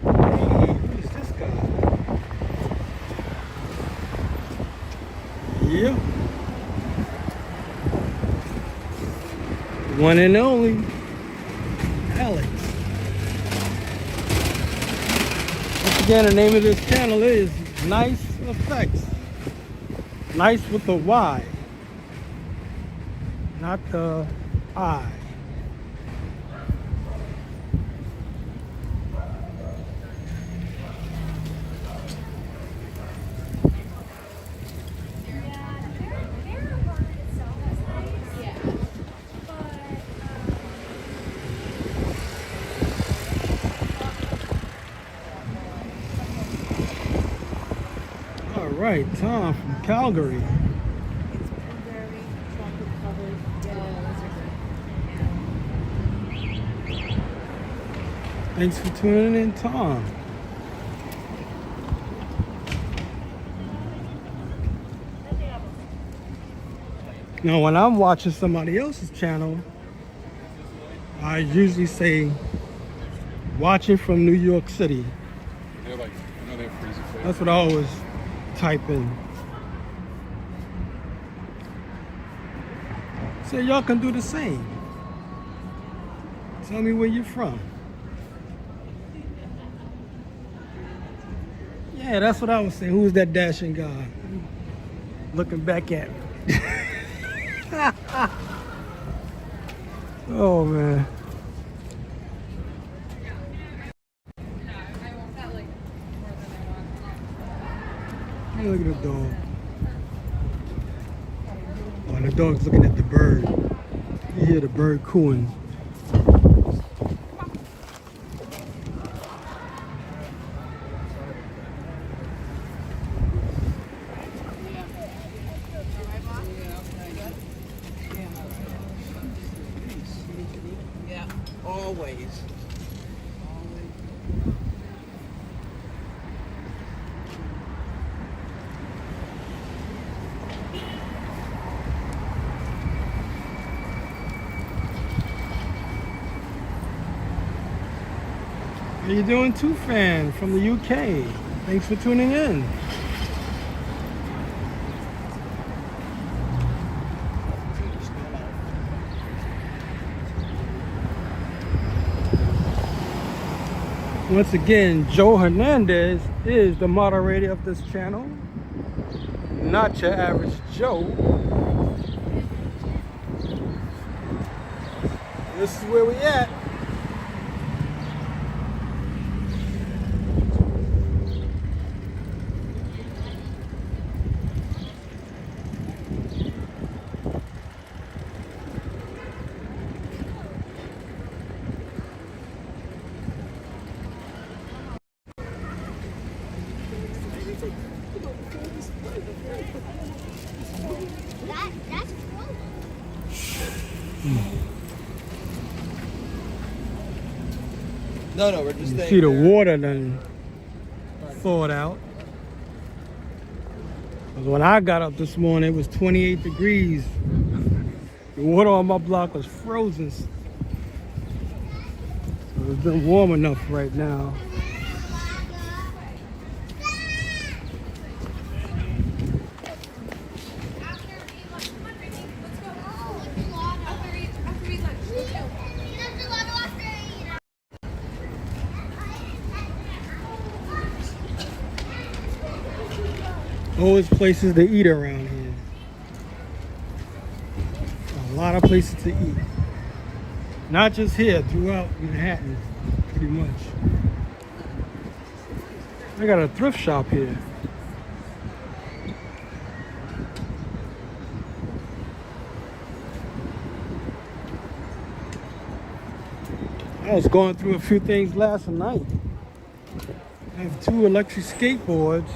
Hey, who's this guy? Yeah. One and only Alex. Once again, the name of this channel is Nice Effects. Nice with the Y, not the I. All right, Tom from Calgary. Thanks for tuning in, Tom. Now, when I'm watching somebody else's channel, I usually say, watching from New York City. They're like, I know they have crazy flavor. That's what I always type in. So y'all can do the same. Tell me where you're from. Yeah, that's what I was saying. Who's that dashing guy? Looking back at me. Oh, man. Hey, look at the dog. Oh, the dog's looking at the bird. You hear the bird cooing. Yeah, always. How you doing, Two Fan from the UK? Thanks for tuning in. Once again, Joe Hernandez is the moderator of this channel, not your average Joe. This is where we at. That's No, we're just You staying see the there. water done thawed out. 'Cause when I got up this morning, it was 28 degrees. The water on my block was frozen. So it's been warm enough right now. Always places to eat around here. A lot of places to eat. Not just here, throughout Manhattan, pretty much. I got a thrift shop here. I was going through a few things last night. I have 2 electric skateboards.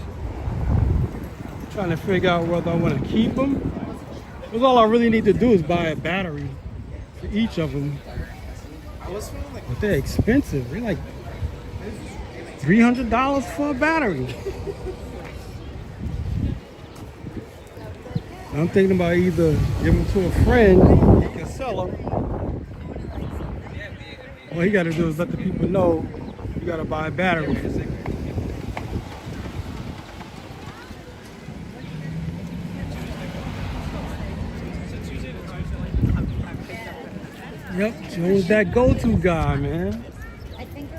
Trying to figure out whether I want to keep them. Because all I really need to do is buy a battery for each of them. But they're expensive. They're like $300 for a battery. I'm thinking about either giving them to a friend, he can sell them. All you gotta do is let the people know you gotta buy a battery. Yep, Joe's that go-to guy, man. I think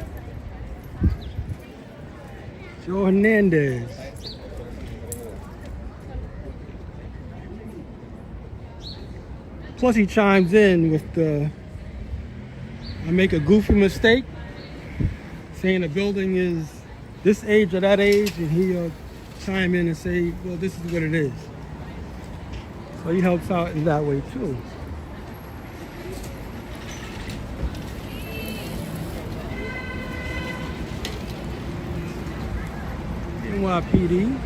Joe Hernandez. Plus he chimes in with the, I make a goofy mistake, saying the building is this age or that age, and he'll chime in and say, well, this is what it is. So he helps out in that way too. NYPD.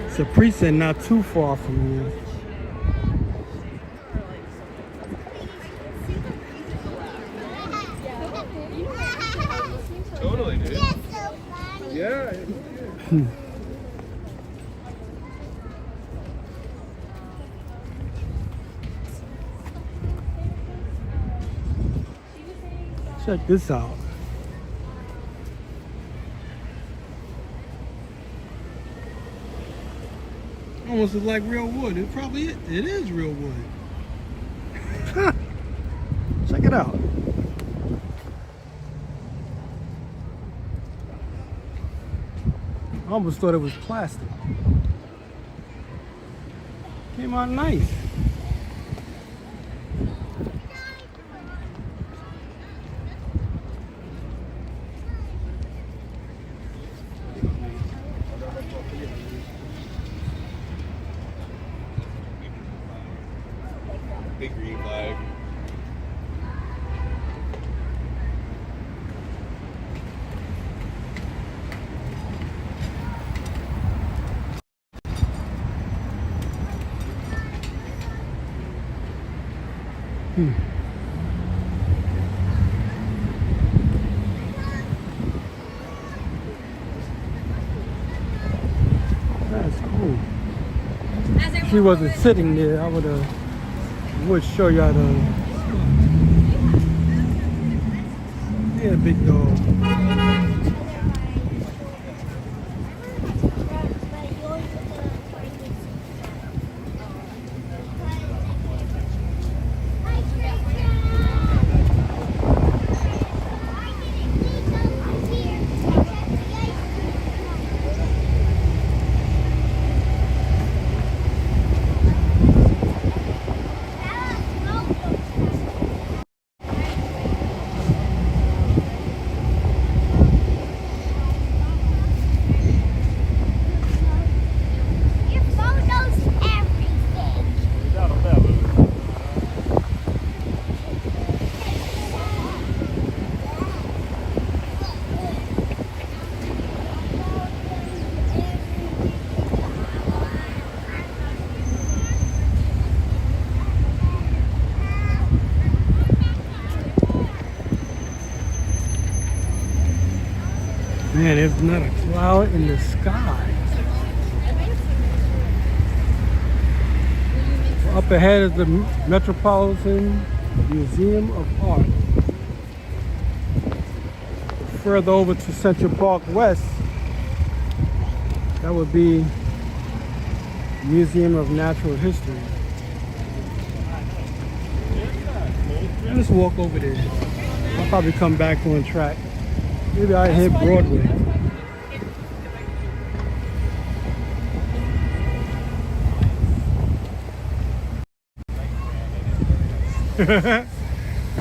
It's a precinct not too far from here. Totally, dude. that's so funny. Yeah. Check this out. Almost looks like real wood. It probably is. It is real wood. Check it out. I almost thought it was plastic. Came out nice. Big green flag. That's cool. If she wasn't sitting there, I would show y'all the. Yeah, big dog. Your phone knows everything. Man, there's not a cloud in the sky. Up ahead is the Metropolitan Museum of Art. Further over to Central Park West, that would be Museum of Natural History. Let's walk over there. I'll probably come back on track. Maybe I hit Broadway.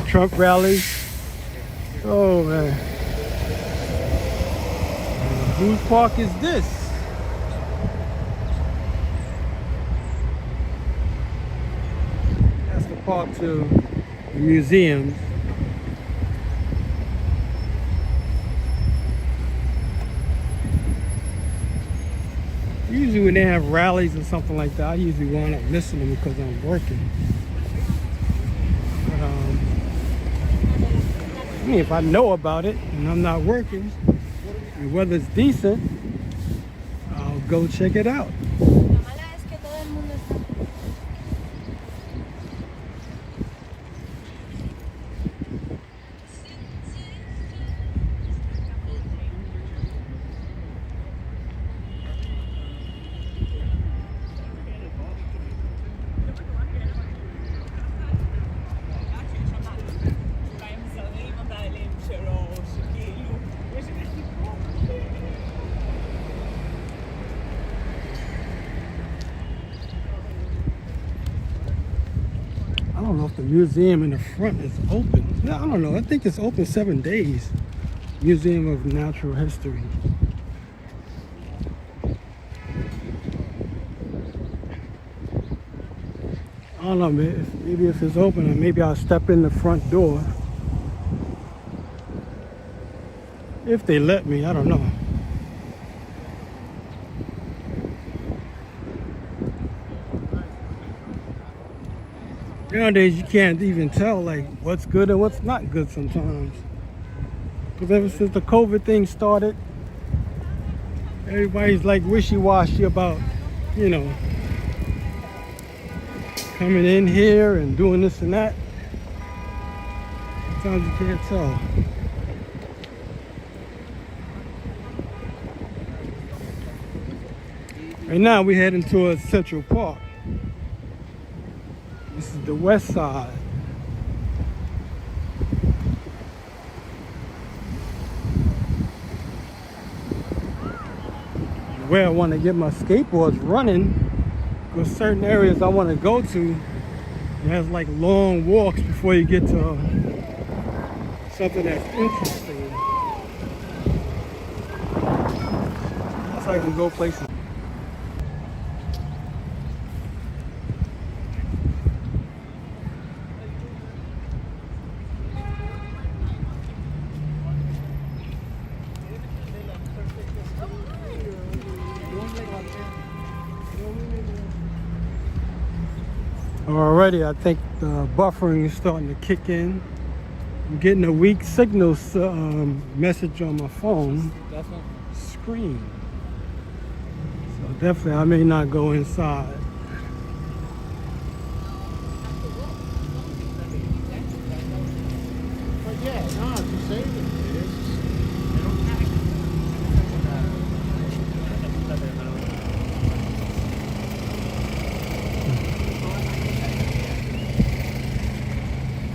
Trump rally. Oh man. Whose park is this? That's the park to the museums. Usually when they have rallies or something like that, I usually wind up missing them because I'm working. But, I mean, if I know about it and I'm not working, and the weather's decent, I'll go check it out. I don't know if the museum in the front is open. No, I don't know. I think it's open 7 days. Museum of Natural History. I don't know, maybe if it's open, maybe I'll step in the front door. If they let me, I don't know. Nowadays, you can't even tell like what's good and what's not good sometimes. Because ever since the COVID thing started, everybody's like wishy-washy about, you know, coming in here and doing this and that. Sometimes you can't tell. Right now, we're heading towards Central Park. This is the west side. Where I want to get my skateboards running, because certain areas I want to go to, it has like long walks before you get to something that's interesting. So I can go places. Already, I think the buffering is starting to kick in. I'm getting a weak signal message on my phone screen. So definitely, I may not go inside. But yeah, no, it's a saving. It is.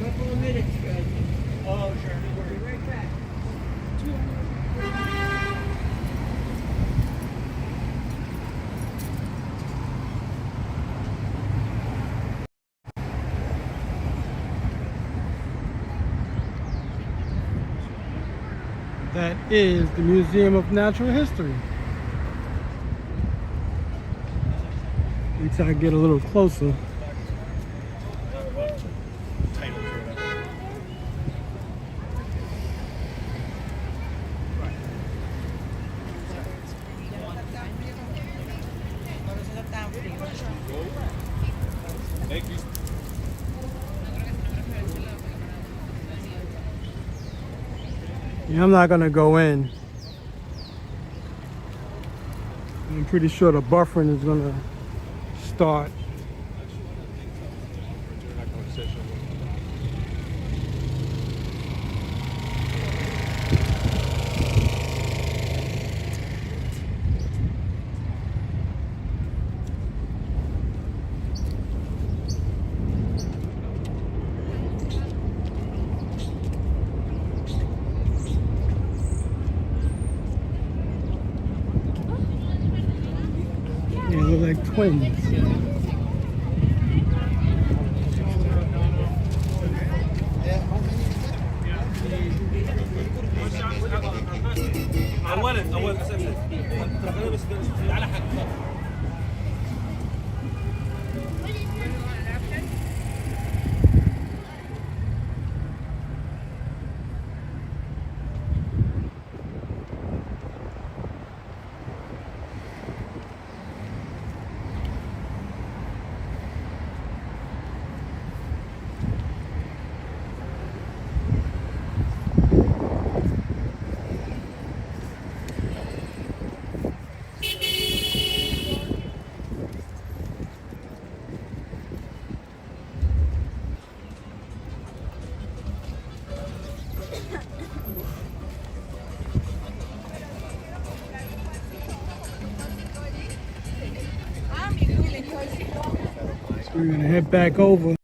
Couple of minutes, guys. Oh, sure. We'll be right back. That is the Museum of Natural History. Wait till I get a little closer. Thank you. Yeah, I'm not gonna go in. I'm pretty sure the buffering is gonna start. twins. اولا اساسا ترى بس على حق So we're gonna head back over.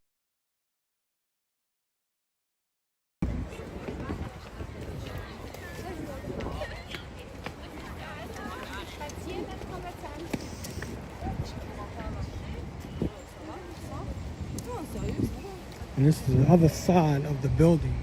And this is the other side of the building.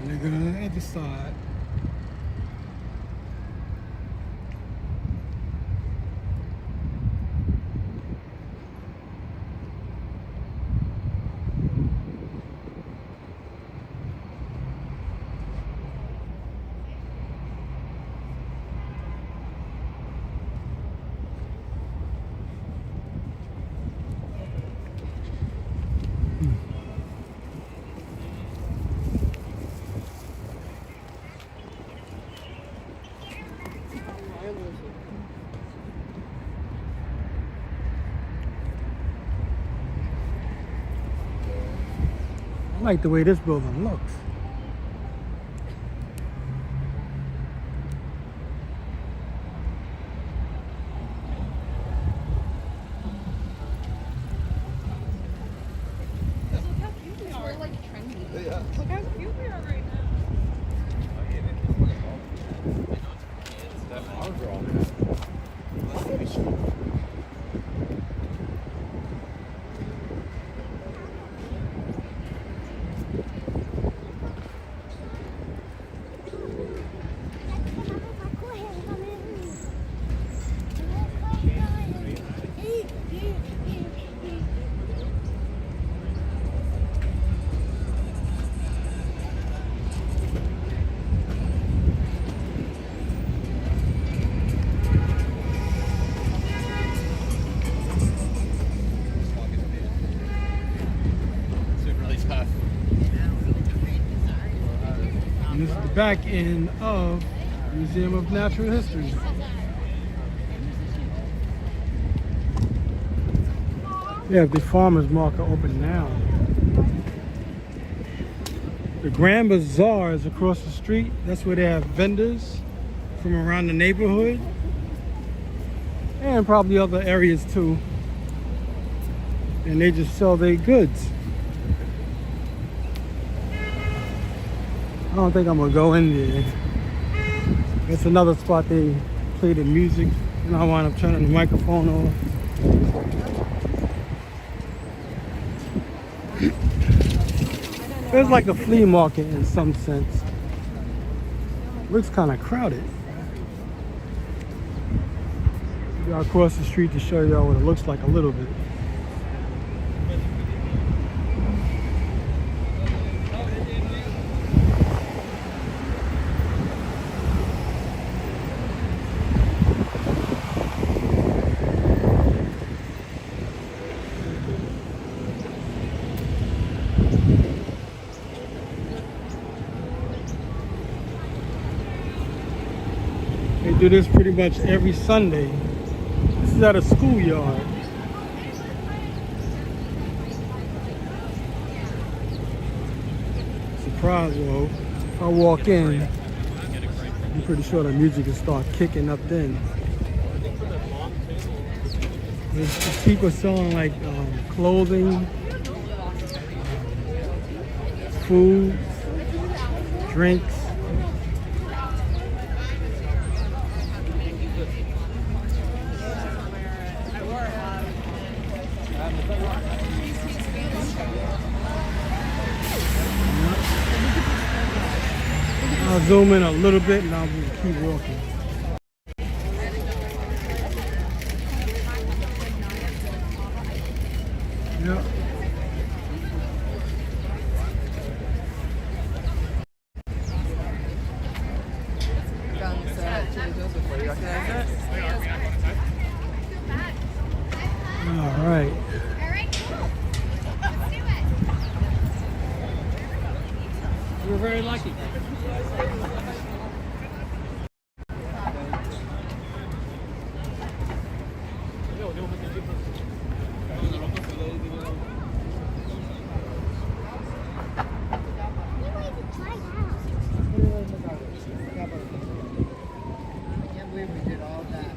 And they're going to the other side. I like the way this building looks. Look how cute we are. We're like trendy. Yeah. Look how cute we are right now. And this is the back end of Museum of Natural History. They have the farmer's market open now. The Grand Bazaar is across the street. That's where they have vendors from around the neighborhood. And probably other areas too. And they just sell their goods. I don't think I'm gonna go in there. It's another spot they play the music and I wind up turning the microphone off. It's like a flea market in some sense. Looks kind of crowded. I'll cross the street to show y'all what it looks like a little bit. They do this pretty much every Sunday. This is at a schoolyard. Surprise, though. If I walk in, I'm pretty sure the music will start kicking up then. There's people selling like clothing, food, drinks. I'll zoom in a little bit and I'll just keep walking. Yeah. All right. All right, cool. Let's do it. We're very lucky. You wait to try out. I can't believe we did all that.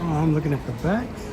I'm looking at the backs.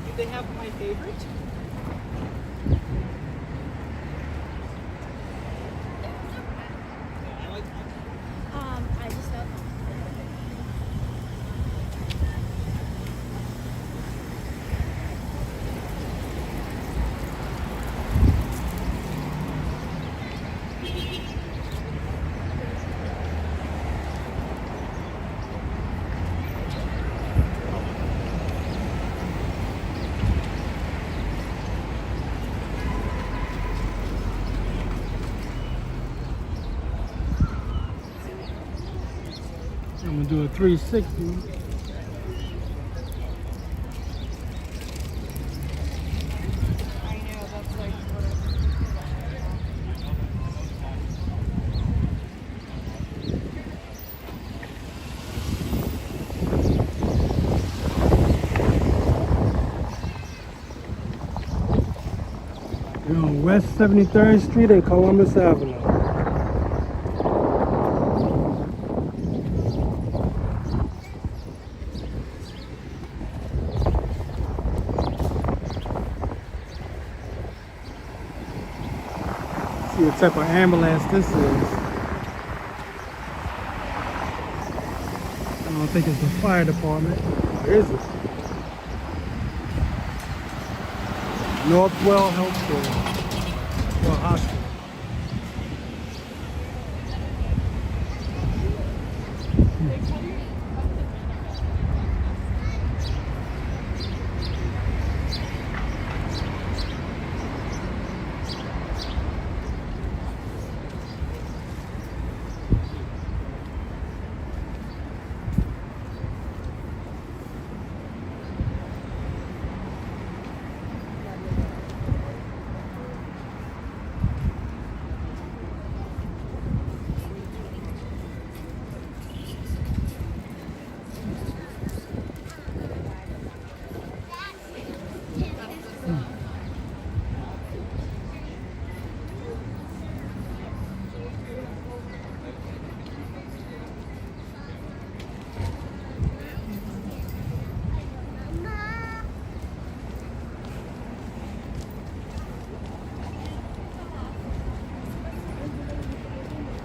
Do they have my favorite? I like I just don't. I'm gonna do a 360. We're on West 73rd Street and Columbus Avenue. See what type of ambulance this is. I don't think it's the fire department. Or is it? Northwell Healthcare. Well, hospital.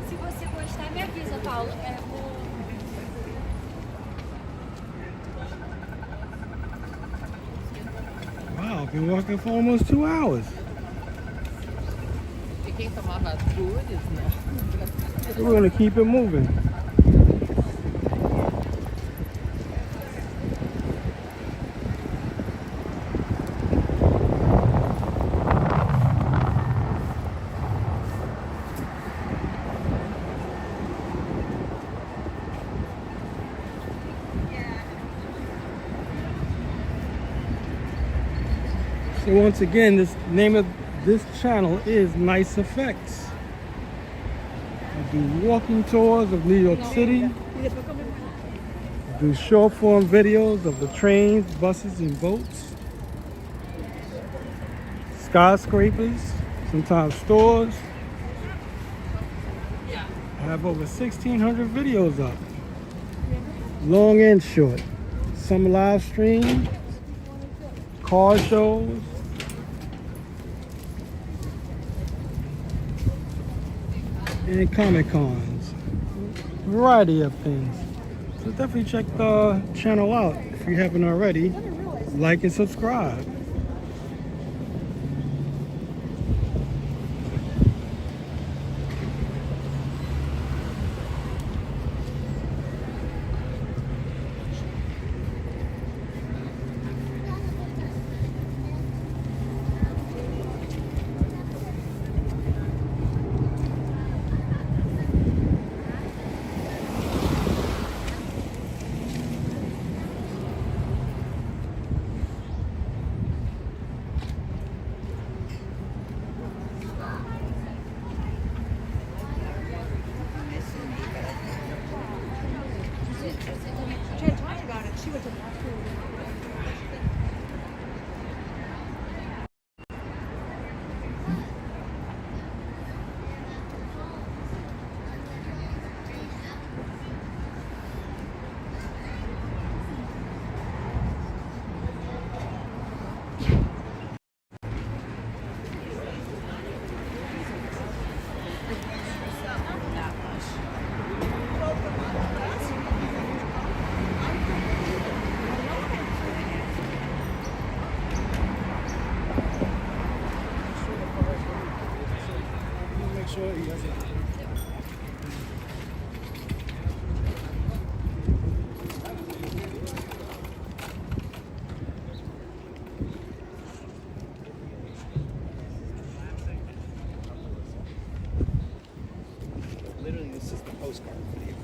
Se você gostar, me avisa, Paulo. É, Wow, I've been walking for almost 2 hours. E quem tomava dores, né? We're gonna keep it moving. So once again, this name of this channel is Nice Effects. I do walking tours of New York City. I do short form videos of the trains, buses, and boats. Skyscrapers, sometimes stores. I have over 1,600 videos up. Long and short. Some live stream, car shows. And Comic Cons. Variety of things. So definitely check the channel out if you haven't already. Like and subscribe. sure he doesn't. Literally, this is the postcard for you.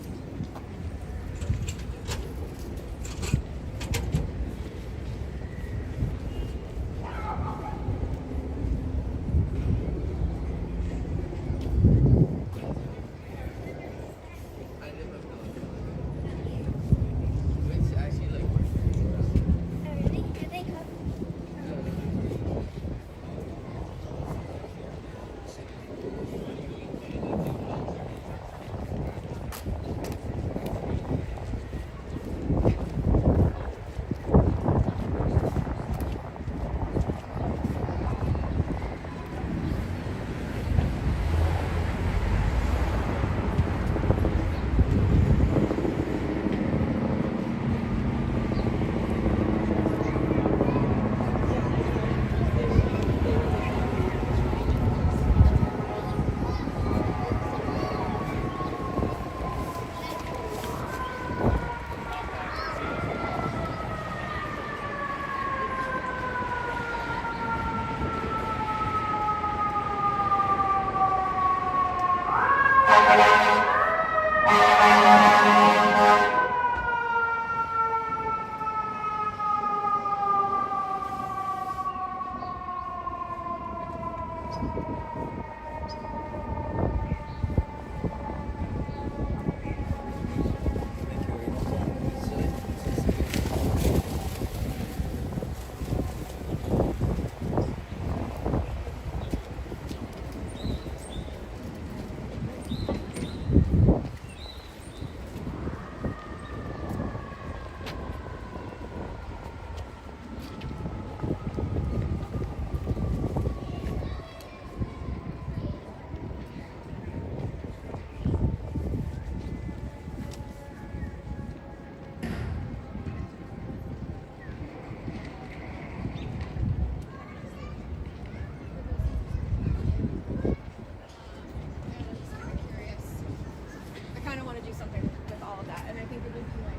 I kind of want to do something with all of that, and I think it would be like.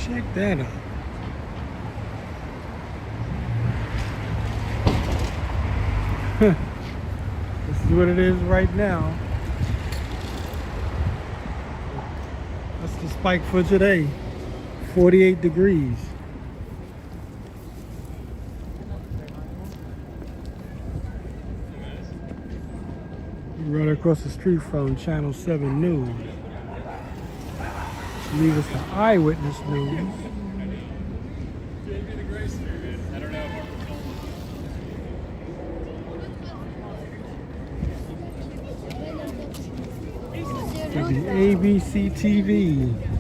Check that out. This is what it is right now. That's the spike for today. 48 degrees. Right across the street from Channel 7 News. Leave us to Eyewitness News. To the ABC TV.